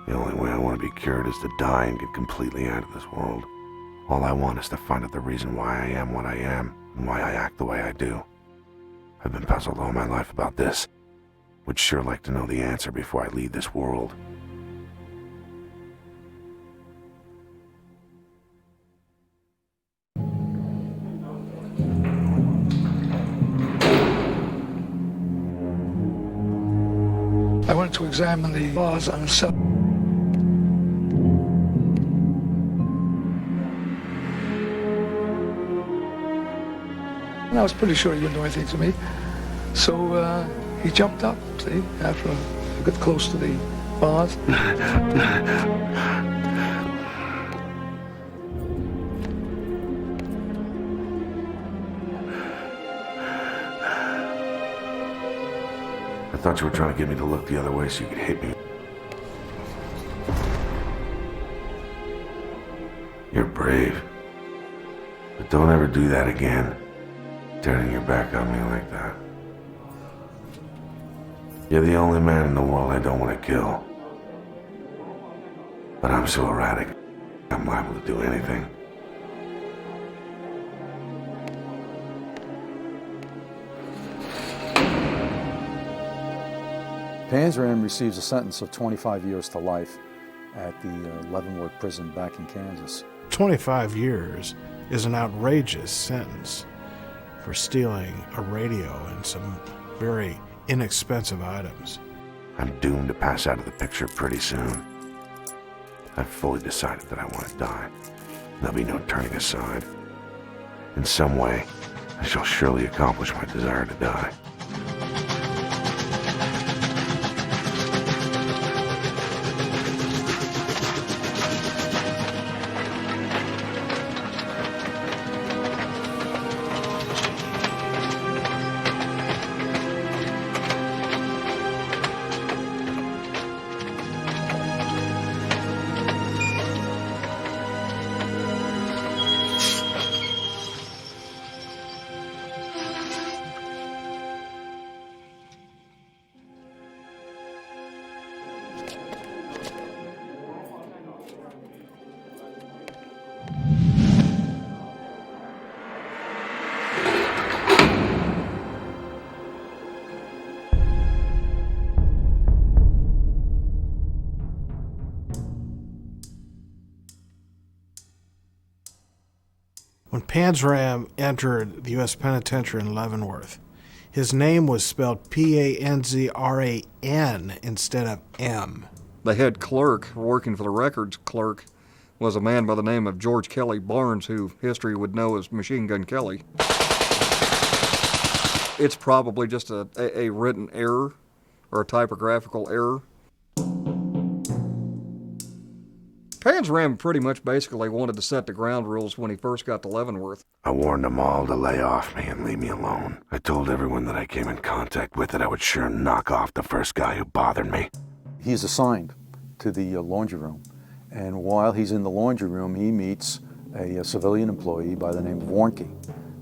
The only way I want to be cured is to die and get completely out of this world. All I want is to find out the reason why I am what I am and why I act the way I do. I've been puzzled all my life about this. Would sure like to know the answer before I leave this world. I went to examine the bars on the cell. And I was pretty sure he wouldn't do anything to me. So he jumped up, see, after I got close to the bars. I thought you were trying to get me to look the other way so you could hit me. You're brave. But don't ever do that again. Turning your back on me like that. You're the only man in the world I don't want to kill. But I'm so erratic, I'm liable to do anything. Panzram receives a sentence of 25 years to life at the Leavenworth prison back in Kansas. 25 years is an outrageous sentence for stealing a radio and some very inexpensive items. I'm doomed to pass out of the picture pretty soon. I've fully decided that I want to die. There'll be no turning aside. In some way, I shall surely accomplish my desire to die. When Panzram entered the U.S. Penitentiary in Leavenworth, his name was spelled Panzran instead of M. The head clerk, working for the records clerk, was a man by the name of George Kelly Barnes, who history would know as Machine Gun Kelly. It's probably just a written error or a typographical error. Panzram pretty much basically wanted to set the ground rules when he first got to Leavenworth. I warned them all to lay off me and leave me alone. I told everyone that I came in contact with that I would sure knock off the first guy who bothered me. He's assigned to the laundry room, and while he's in the laundry room, he meets a civilian employee by the name of Warnke,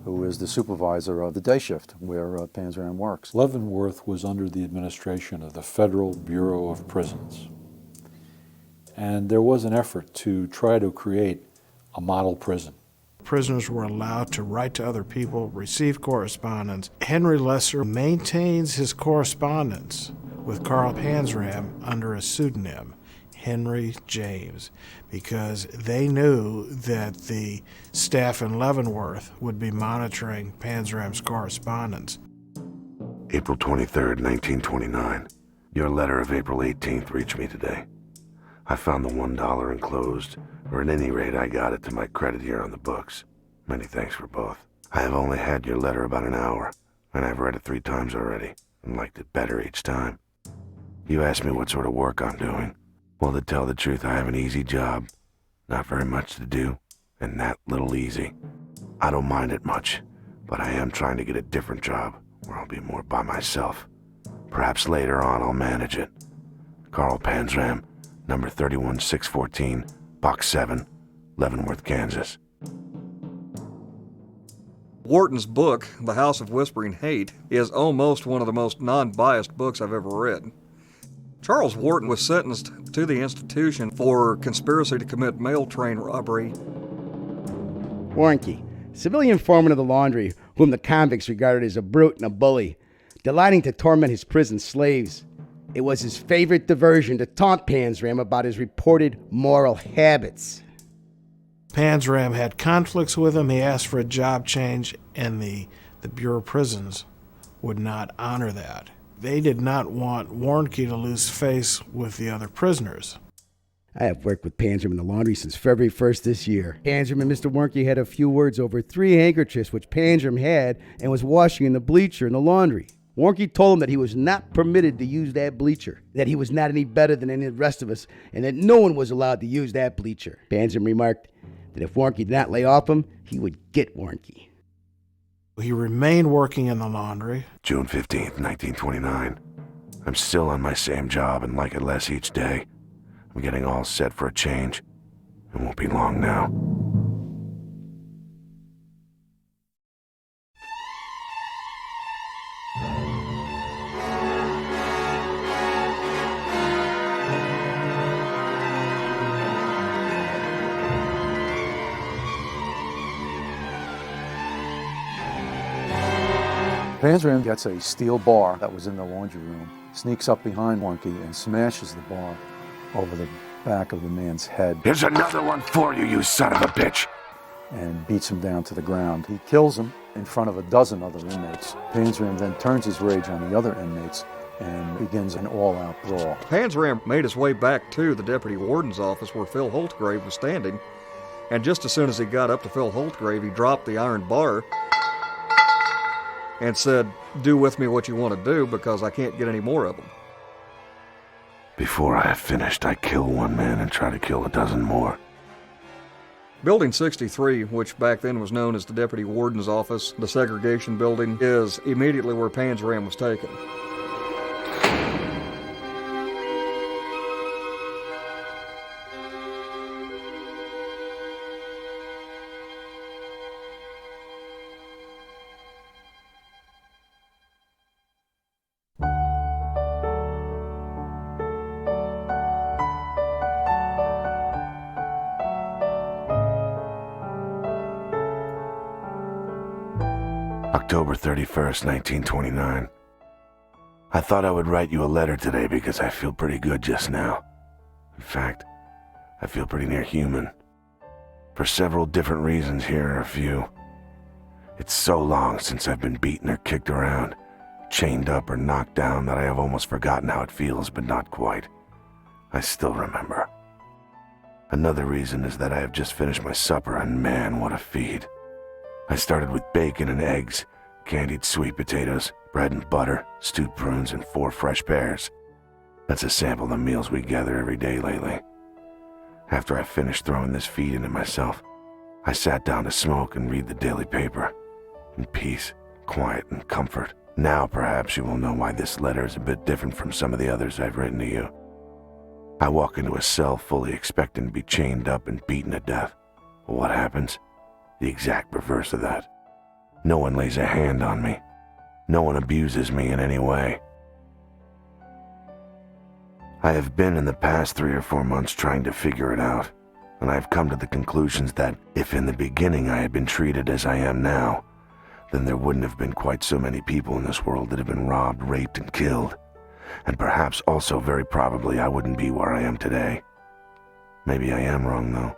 who is the supervisor of the day shift where Panzram works. Leavenworth was under the administration of the Federal Bureau of Prisons. And there was an effort to try to create a model prison. Prisoners were allowed to write to other people, receive correspondence. Henry Lesser maintains his correspondence with Carl Panzram under a pseudonym, Henry James, because they knew that the staff in Leavenworth would be monitoring Panzram's correspondence. April 23rd, 1929. Your letter of April 18th reached me today. I found the $1 enclosed, or at any rate I got it to my credit here on the books. Many thanks for both. I have only had your letter about an hour, and I've read it 3 times already, and liked it better each time. You asked me what sort of work I'm doing. Well, to tell the truth, I have an easy job. Not very much to do, and that little easy. I don't mind it much, but I am trying to get a different job where I'll be more by myself. Perhaps later on I'll manage it. Carl Panzram, number 31614, Box 7, Leavenworth, Kansas. Wharton's book, The House of Whispering Hate, is almost one of the most non-biased books I've ever read. Charles Wharton was sentenced to the institution for conspiracy to commit mail train robbery. Warnke, civilian foreman of the laundry, whom the convicts regarded as a brute and a bully, delighting to torment his prison slaves. It was his favorite diversion to taunt Panzram about his reported moral habits. Panzram had conflicts with him. He asked for a job change, and the Bureau of Prisons would not honor that. They did not want Warnke to lose face with the other prisoners. I have worked with Panzram in the laundry since February 1st this year. Panzram and Mr. Warnke had a few words over 3 handkerchiefs which Panzram had and was washing in the bleacher in the laundry. Warnke told him that he was not permitted to use that bleacher, that he was not any better than any of the rest of us, and that no one was allowed to use that bleacher. Panzram remarked that if Warnke did not lay off him, he would get Warnke. He remained working in the laundry. June 15th, 1929. I'm still on my same job and like it less each day. I'm getting all set for a change. It won't be long now. Panzram gets a steel bar that was in the laundry room, sneaks up behind Warnke and smashes the bar over the back of the man's head. Here's another one for you, you son of a bitch! And beats him down to the ground. He kills him in front of a dozen other inmates. Panzram then turns his rage on the other inmates and begins an all-out brawl. Panzram made his way back to the deputy warden's office where Phil Holtgrave was standing, and just as soon as he got up to Phil Holtgrave, he dropped the iron bar and said, "Do with me what you want to do, because I can't get any more of them." Before I have finished, I kill one man and try to kill a dozen more. Building 63, which back then was known as the Deputy Warden's Office, the segregation building, is immediately where Panzram was taken. October 31st, 1929. I thought I would write you a letter today because I feel pretty good just now. In fact, I feel pretty near human. For several different reasons, here are a few. It's so long since I've been beaten or kicked around, chained up or knocked down that I have almost forgotten how it feels, but not quite. I still remember. Another reason is that I have just finished my supper, and man, what a feed. I started with bacon and eggs, candied sweet potatoes, bread and butter, stewed prunes, and 4 fresh pears. That's a sample of the meals we gather every day lately. After I finished throwing this feed into myself, I sat down to smoke and read the daily paper. In peace, quiet, and comfort. Now perhaps you will know why this letter is a bit different from some of the others I've written to you. I walk into a cell fully expecting to be chained up and beaten to death. But what happens? The exact reverse of that. No one lays a hand on me. No one abuses me in any way. I have been in the past 3 or 4 months trying to figure it out, and I have come to the conclusions that if in the beginning I had been treated as I am now, then there wouldn't have been quite so many people in this world that have been robbed, raped, and killed. And perhaps also very probably I wouldn't be where I am today. Maybe I am wrong though.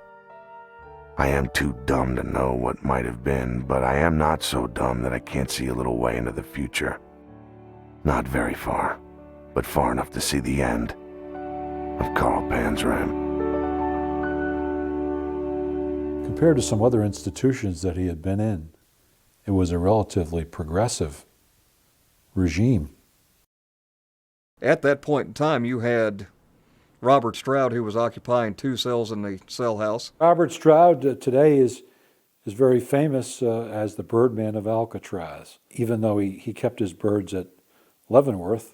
I am too dumb to know what might have been, but I am not so dumb that I can't see a little way into the future. Not very far, but far enough to see the end of Carl Panzram. Compared to some other institutions that he had been in, it was a relatively progressive regime. At that point in time, you had Robert Stroud, who was occupying 2 cells in the cell house. Robert Stroud today is very famous as the Birdman of Alcatraz, even though he kept his birds at Leavenworth,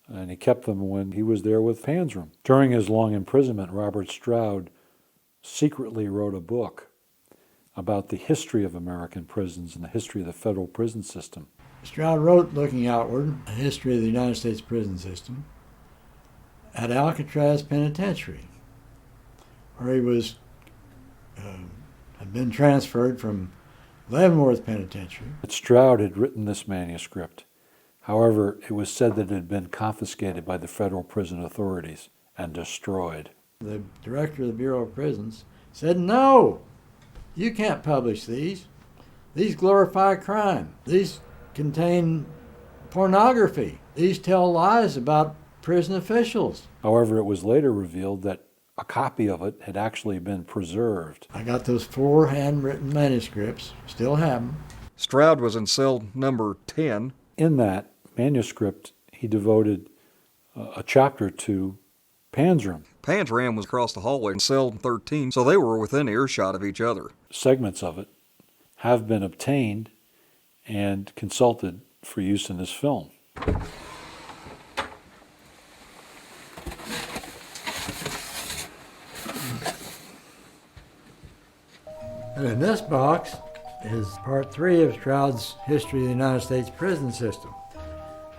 and he kept them when he was there with Panzram. During his long imprisonment, Robert Stroud secretly wrote a book about the history of American prisons and the history of the federal prison system. Stroud wrote Looking Outward, A History of the United States Prison System, at Alcatraz Penitentiary, where he was had been transferred from Leavenworth Penitentiary. Stroud had written this manuscript. However, it was said that it had been confiscated by the federal prison authorities and destroyed. The director of the Bureau of Prisons said, "No, you can't publish these. These glorify crime. These contain pornography. These tell lies about prison officials." However, it was later revealed that a copy of it had actually been preserved. I got those 4 handwritten manuscripts, still have them. Stroud was in cell number 10. In that manuscript, he devoted a chapter to Panzram. Panzram was across the hallway in cell 13, so they were within earshot of each other. Segments of it have been obtained and consulted for use in this film. And in this box is part 3 of Stroud's History of the United States Prison System.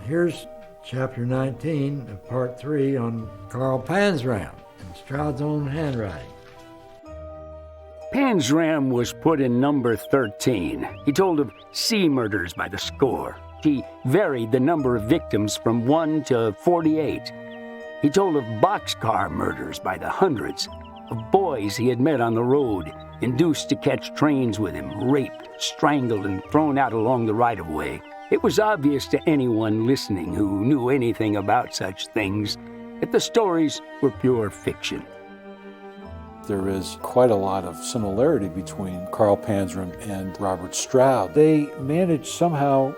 Here's chapter 19 of part 3 on Carl Panzram in Stroud's own handwriting. Panzram was put in number 13. He told of sea murders by the score. He varied the number of victims from 1 to 48. He told of boxcar murders by the hundreds, of boys he had met on the road, induced to catch trains with him, raped, strangled, and thrown out along the right-of-way. It was obvious to anyone listening who knew anything about such things that the stories were pure fiction. There is quite a lot of similarity between Carl Panzram and Robert Stroud. They managed somehow,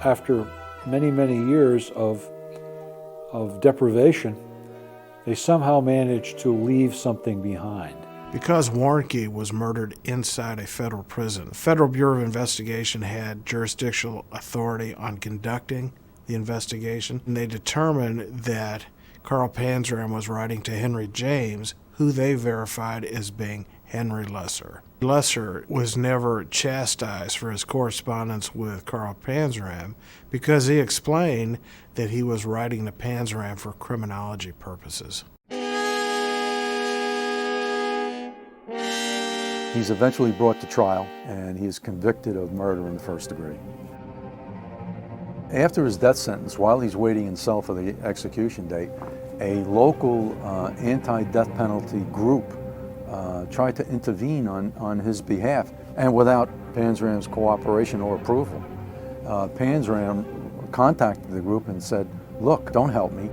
after many, many years of deprivation, they somehow managed to leave something behind. Because Warnke was murdered inside a federal prison, the Federal Bureau of Investigation had jurisdictional authority on conducting the investigation, and they determined that Carl Panzram was writing to Henry James, who they verified as being Henry Lesser. Lesser was never chastised for his correspondence with Carl Panzram because he explained that he was writing to Panzram for criminology purposes. He's eventually brought to trial, and he is convicted of murder in the first degree. After his death sentence, while he's waiting in cell for the execution date, a local anti-death penalty group tried to intervene on his behalf, and without Panzram's cooperation or approval. Panzram contacted the group and said, "Look, don't help me.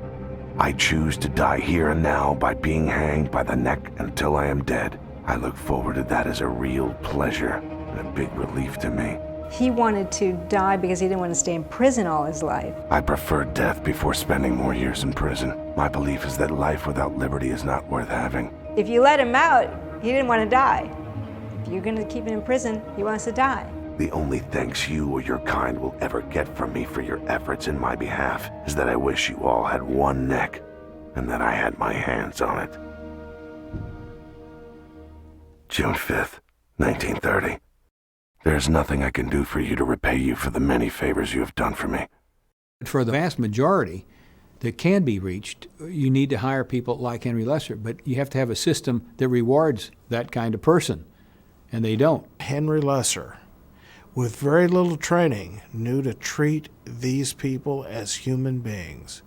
I choose to die here and now by being hanged by the neck until I am dead. I look forward to that as a real pleasure and a big relief to me." He wanted to die because he didn't want to stay in prison all his life. I prefer death before spending more years in prison. My belief is that life without liberty is not worth having. If you let him out, he didn't want to die. If you're going to keep him in prison, he wants to die. The only thanks you or your kind will ever get from me for your efforts in my behalf is that I wish you all had one neck and that I had my hands on it. June 5th, 1930. There's nothing I can do for you to repay you for the many favors you have done for me. For the vast majority that can be reached, you need to hire people like Henry Lesser, but you have to have a system that rewards that kind of person, and they don't. Henry Lesser, with very little training, knew to treat these people as human beings.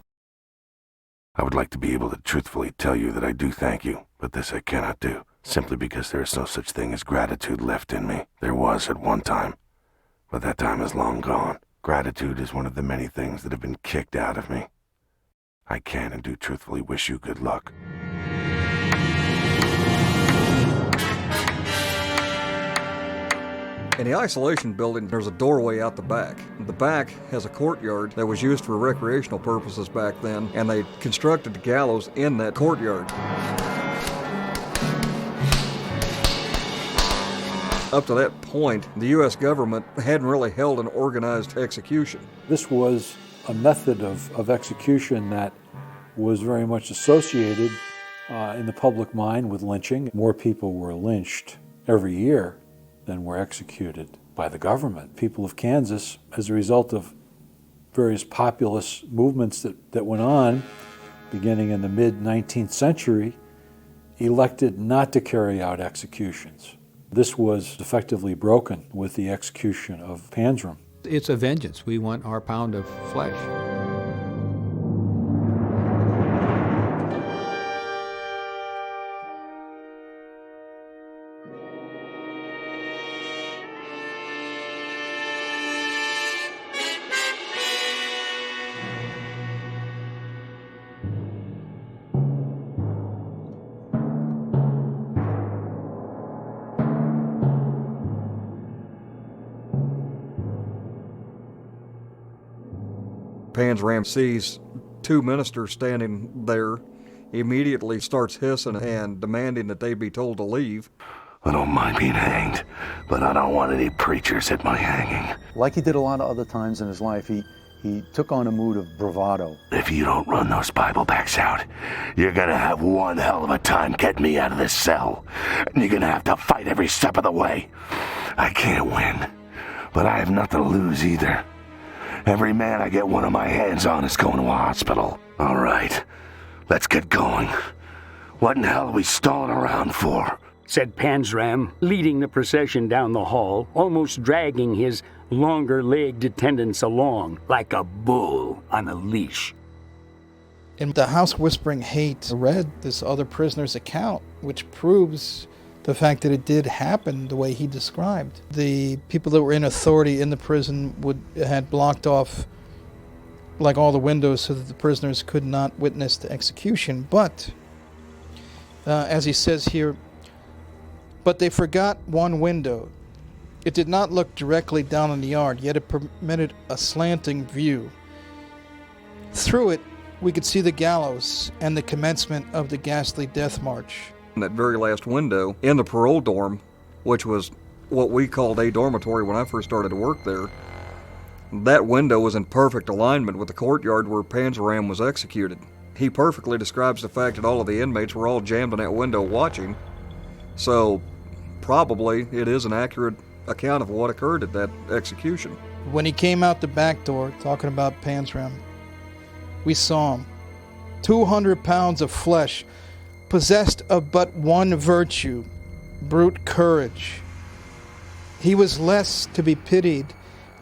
I would like to be able to truthfully tell you that I do thank you, but this I cannot do, simply because there is no such thing as gratitude left in me. There was at one time, but that time is long gone. Gratitude is one of the many things that have been kicked out of me. I can and do truthfully wish you good luck. In the isolation building, there's a doorway out the back. The back has a courtyard that was used for recreational purposes back then, and they constructed the gallows in that courtyard. Up to that point, the U.S. government hadn't really held an organized execution. This was a method of execution that was very much associated in the public mind with lynching. More people were lynched every year than were executed by the government. People of Kansas, as a result of various populist movements that went on beginning in the mid-19th century, elected not to carry out executions. This was effectively broken with the execution of Panzram. It's a vengeance. We want our pound of flesh. Panzram sees two ministers standing there, immediately starts hissing and demanding that they be told to leave. I don't mind being hanged, but I don't want any preachers at my hanging. Like he did a lot of other times in his life, he took on a mood of bravado. If you don't run those Bible backs out, you're gonna have one hell of a time getting me out of this cell. And you're gonna have to fight every step of the way. I can't win, but I have nothing to lose either. Every man I get one of my hands on is going to a hospital. All right, let's get going. What in the hell are we stalling around for? Said Panzram, leading the procession down the hall, almost dragging his longer-legged attendants along like a bull on a leash. And the House Whispering Hate read this other prisoner's account, which proves the fact that it did happen the way he described. The people that were in authority in the prison had blocked off like all the windows so that the prisoners could not witness the execution. But, as he says here, but they forgot one window. It did not look directly down on the yard, yet it permitted a slanting view. Through it, we could see the gallows and the commencement of the ghastly death march. In that very last window in the parole dorm, which was what we called a dormitory when I first started to work there, that window was in perfect alignment with the courtyard where Panzram was executed. He perfectly describes the fact that all of the inmates were all jammed in that window watching, so probably it is an accurate account of what occurred at that execution. When he came out the back door, talking about Panzram, we saw him. 200 pounds of flesh, possessed of but one virtue, brute courage. He was less to be pitied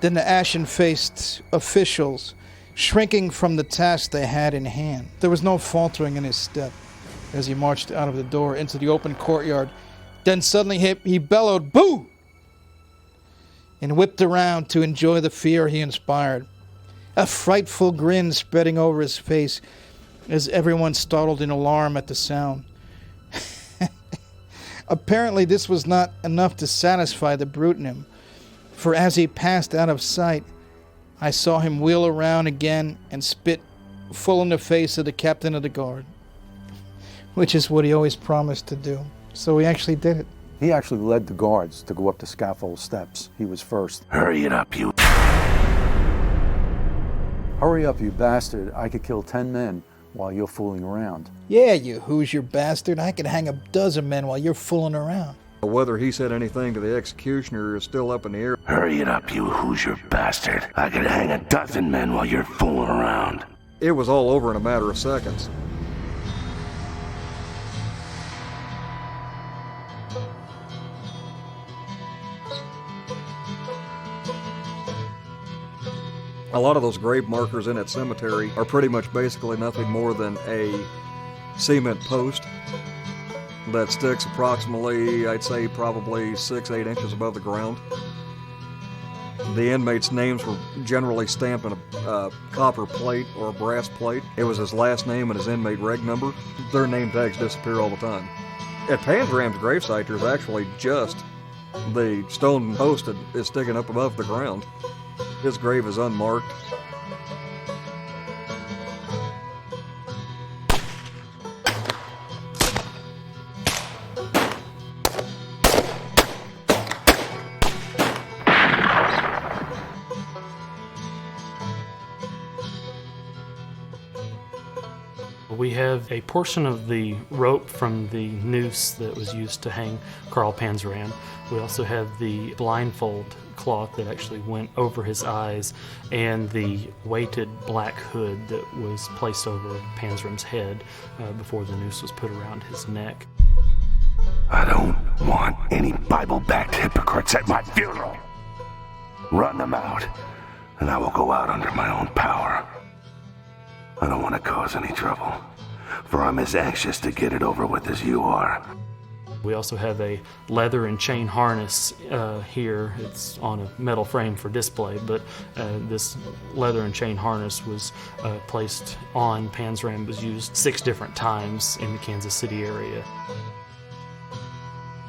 than the ashen-faced officials, shrinking from the task they had in hand. There was no faltering in his step as he marched out of the door into the open courtyard. Then suddenly he bellowed, "Boo!" and whipped around to enjoy the fear he inspired. A frightful grin spreading over his face as everyone startled in alarm at the sound. Apparently this was not enough to satisfy the brute in him, for as he passed out of sight, I saw him wheel around again and spit full in the face of the captain of the guard, which is what he always promised to do. So he actually did it. He actually led the guards to go up the scaffold steps. He was first. Hurry it up, you. Hurry up, you bastard. I could kill 10 men while you're fooling around. Yeah, you Hoosier bastard. I could hang a dozen men while you're fooling around. Whether he said anything to the executioner is still up in the air. Hurry it up, you Hoosier bastard. I could hang a dozen men while you're fooling around. It was all over in a matter of seconds. A lot of those grave markers in that cemetery are pretty much basically nothing more than a cement post that sticks approximately, I'd say, probably 6-8 inches above the ground. The inmates' names were generally stamped on a copper plate or a brass plate. It was his last name and his inmate reg number. Their name tags disappear all the time. At Panzram's gravesite, there's actually just The stone post is sticking up above the ground. His grave is unmarked. We have a portion of the rope from the noose that was used to hang Carl Panzram. We also have the blindfold cloth that actually went over his eyes and the weighted black hood that was placed over Panzram's head before the noose was put around his neck. I don't want any Bible-backed hypocrites at my funeral. Run them out, and I will go out under my own power. I don't want to cause any trouble, for I'm as anxious to get it over with as you are. We also have a leather and chain harness here. It's on a metal frame for display, but this leather and chain harness was placed on Panzram, was used 6 different times in the Kansas City area.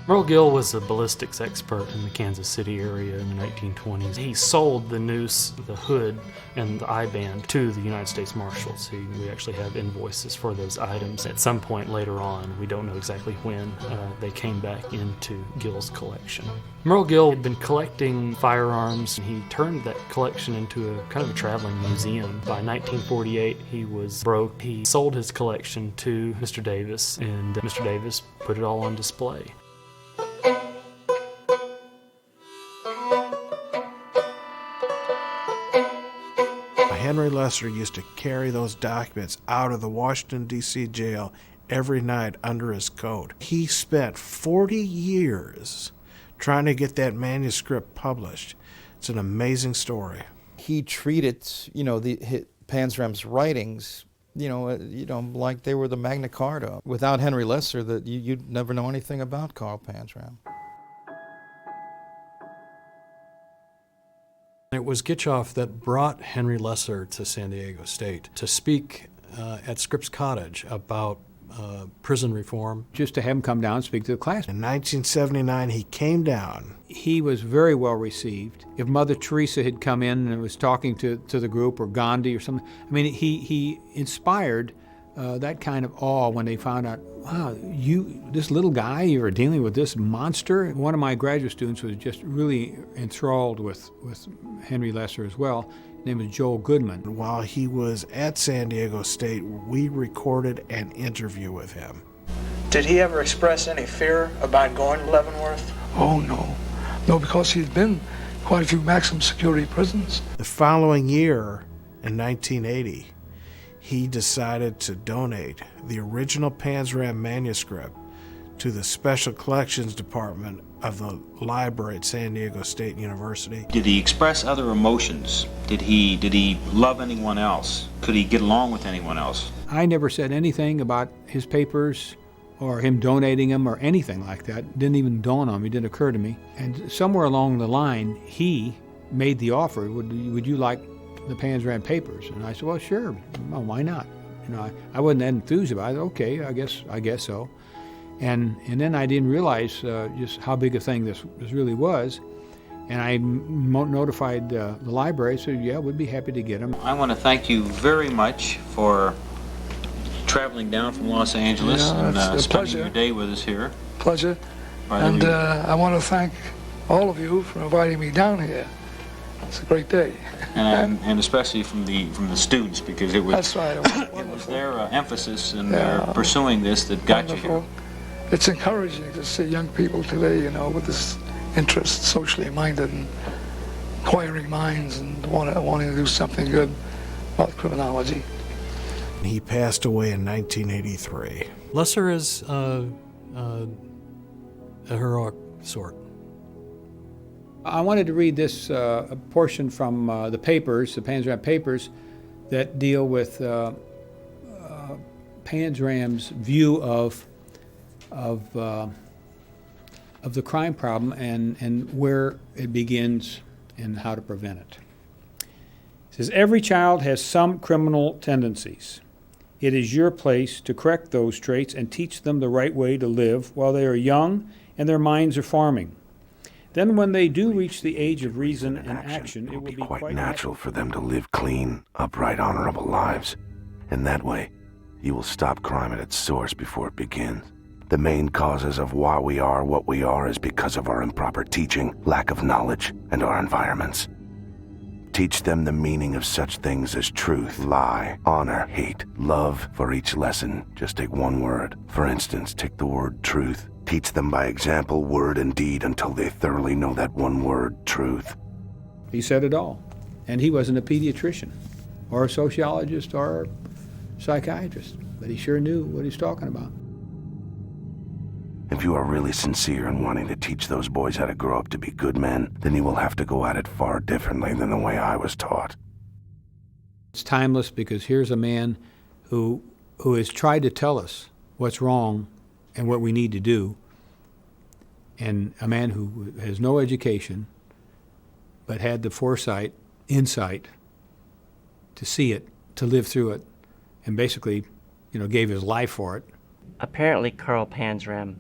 Merle Gill was a ballistics expert in the Kansas City area in the 1920s. He sold the noose, the hood, and the eye-band to the United States Marshals. We actually have invoices for those items. At some point later on, we don't know exactly when, they came back into Gill's collection. Merle Gill had been collecting firearms, and he turned that collection into a kind of a traveling museum. By 1948, he was broke. He sold his collection to Mr. Davis, and Mr. Davis put it all on display. Henry Lesser used to carry those documents out of the Washington, D.C. jail every night under his coat. He spent 40 years trying to get that manuscript published. It's an amazing story. He treated, Panzram's writings, like they were the Magna Carta. Without Henry Lesser, you'd never know anything about Carl Panzram. It was Gitchoff that brought Henry Lesser to San Diego State to speak at Scripps Cottage about prison reform. Just to have him come down and speak to the class. In 1979, he came down. He was very well received. If Mother Teresa had come in and was talking to the group, or Gandhi or something, he inspired that kind of awe when they found out, wow, this little guy, you were dealing with this monster. One of my graduate students was just really enthralled with Henry Lesser as well. His name was Joel Goodman. While he was at San Diego State, we recorded an interview with him. Did he ever express any fear about going to Leavenworth? Oh, no. No, because he'd been quite a few maximum security prisons. The following year, in 1980, he decided to donate the original Panzram manuscript to the Special Collections Department of the library at San Diego State University. Did he express other emotions? Did he love anyone else? Could he get along with anyone else? I never said anything about his papers or him donating them or anything like that. It didn't even dawn on me, it didn't occur to me. And somewhere along the line, he made the offer, would you like the Panzram papers? And I said, well, sure, well, why not? I wasn't that enthused about it. Okay, I guess so. And then I didn't realize just how big a thing this really was. And I notified the library, so yeah, we'd be happy to get them. I want to thank you very much for traveling down from Los Angeles and spending your day with us here. Pleasure. And I want to thank all of you for inviting me down here. It's a great day. And especially from the students, because it was, that's right. It was their emphasis in their pursuing this that got wonderful. you here. It's encouraging to see young people today, with this interest, socially minded and inquiring minds, and wanting to do something good about criminology. He passed away in 1983. Lesser is a heroic sort. I wanted to read this a portion from the papers, the Panzram papers, that deal with Panzram's view of the crime problem and where it begins and how to prevent it. It says, every child has some criminal tendencies. It is your place to correct those traits and teach them the right way to live while they are young and their minds are forming. Then when they do reach the age of reason and action, it will be quite natural for them to live clean, upright, honorable lives. In that way, you will stop crime at its source before it begins. The main causes of why we are what we are is because of our improper teaching, lack of knowledge, and our environments. Teach them the meaning of such things as truth, lie, honor, hate, love. For each lesson, just take one word. For instance, take the word truth. Teach them by example, word, and deed until they thoroughly know that one word, truth. He said it all. And he wasn't a pediatrician or a sociologist or a psychiatrist, but he sure knew what he was talking about. If you are really sincere in wanting to teach those boys how to grow up to be good men, then you will have to go at it far differently than the way I was taught. It's timeless because here's a man who has tried to tell us what's wrong and what we need to do, and a man who has no education but had the foresight, insight to see it, to live through it, and basically, gave his life for it. Apparently, Carl Panzram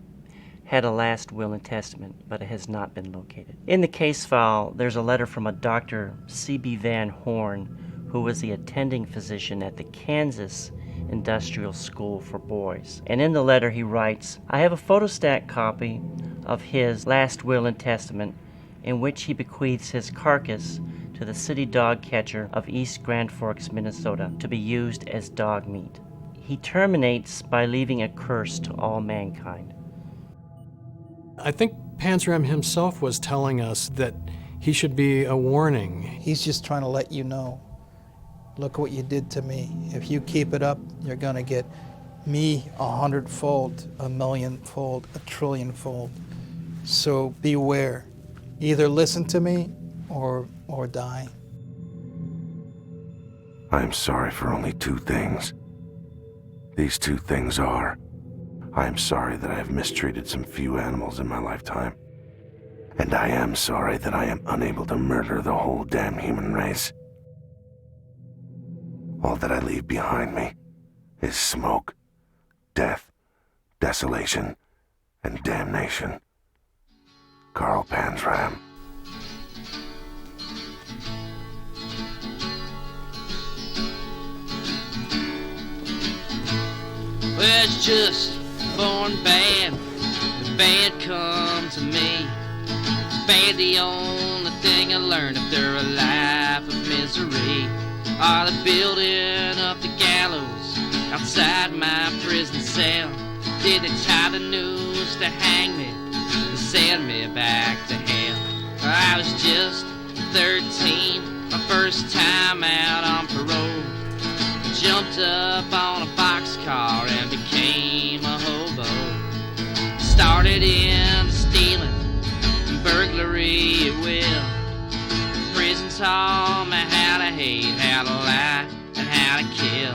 had a last will and testament, but it has not been located. In the case file, there's a letter from a Dr. C.B. Van Horn, who was the attending physician at the Kansas Industrial School for Boys. And in the letter he writes, I have a photostat copy of his last will and testament in which he bequeaths his carcass to the city dog catcher of East Grand Forks, Minnesota, to be used as dog meat. He terminates by leaving a curse to all mankind. I think Panzram himself was telling us that he should be a warning. He's just trying to let you know, look what you did to me. If you keep it up, you're going to get me 100-fold, 1,000,000-fold, 1,000,000,000,000-fold. So beware. Either listen to me or die. I am sorry for only two things. These two things are, I am sorry that I have mistreated some few animals in my lifetime, and I am sorry that I am unable to murder the whole damn human race. All that I leave behind me is smoke, death, desolation, and damnation. Carl Panzram. Well, it's just born bad. The bad come to me. Bad, the only thing I learned after a life of misery. Are they building up the gallows outside my prison cell? Did they tie the noose to hang me and send me back to hell? I was just 13, my first time out on parole. Jumped up on a boxcar and became a hobo. Started in stealing and burglary at will. Prison taught me how to hate, how to lie, and how to kill.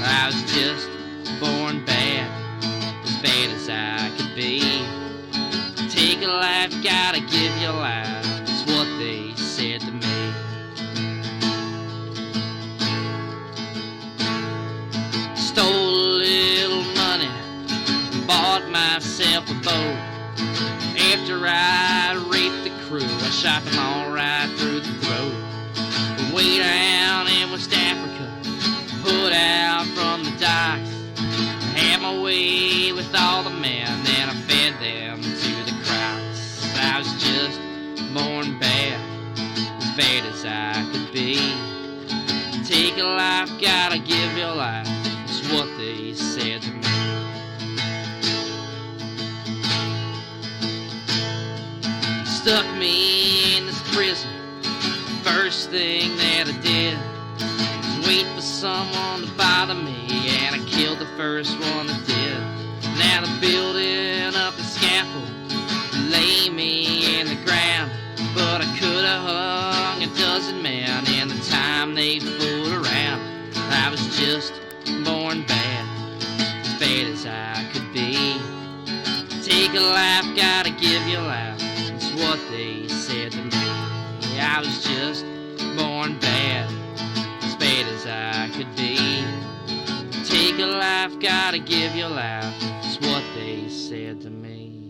I was just born bad, as bad as I could be. Take a life, gotta give your life, that's what they said to me. Stole a little money, bought myself a boat. After I raped the crew, I shot them all right through the throat. Way down in West Africa, put out from the docks. Had my way with all the men, then I fed them to the crocs. I was just born bad, as bad as I could be. Take a life, gotta give your life, that's what they said to me. Stuck me in this prison. First thing that I did was wait for someone to bother me, and I killed the first one that did. Now they're building up a scaffold to lay me in the ground, but I could have hung a dozen men in the time they fooled around. I was just born bad, as bad as I could be. Take a life, gotta give your life, that's what they said to me. Yeah, I was just born bad, as bad as I could be. Take a life, gotta give your life, that's what they said to me.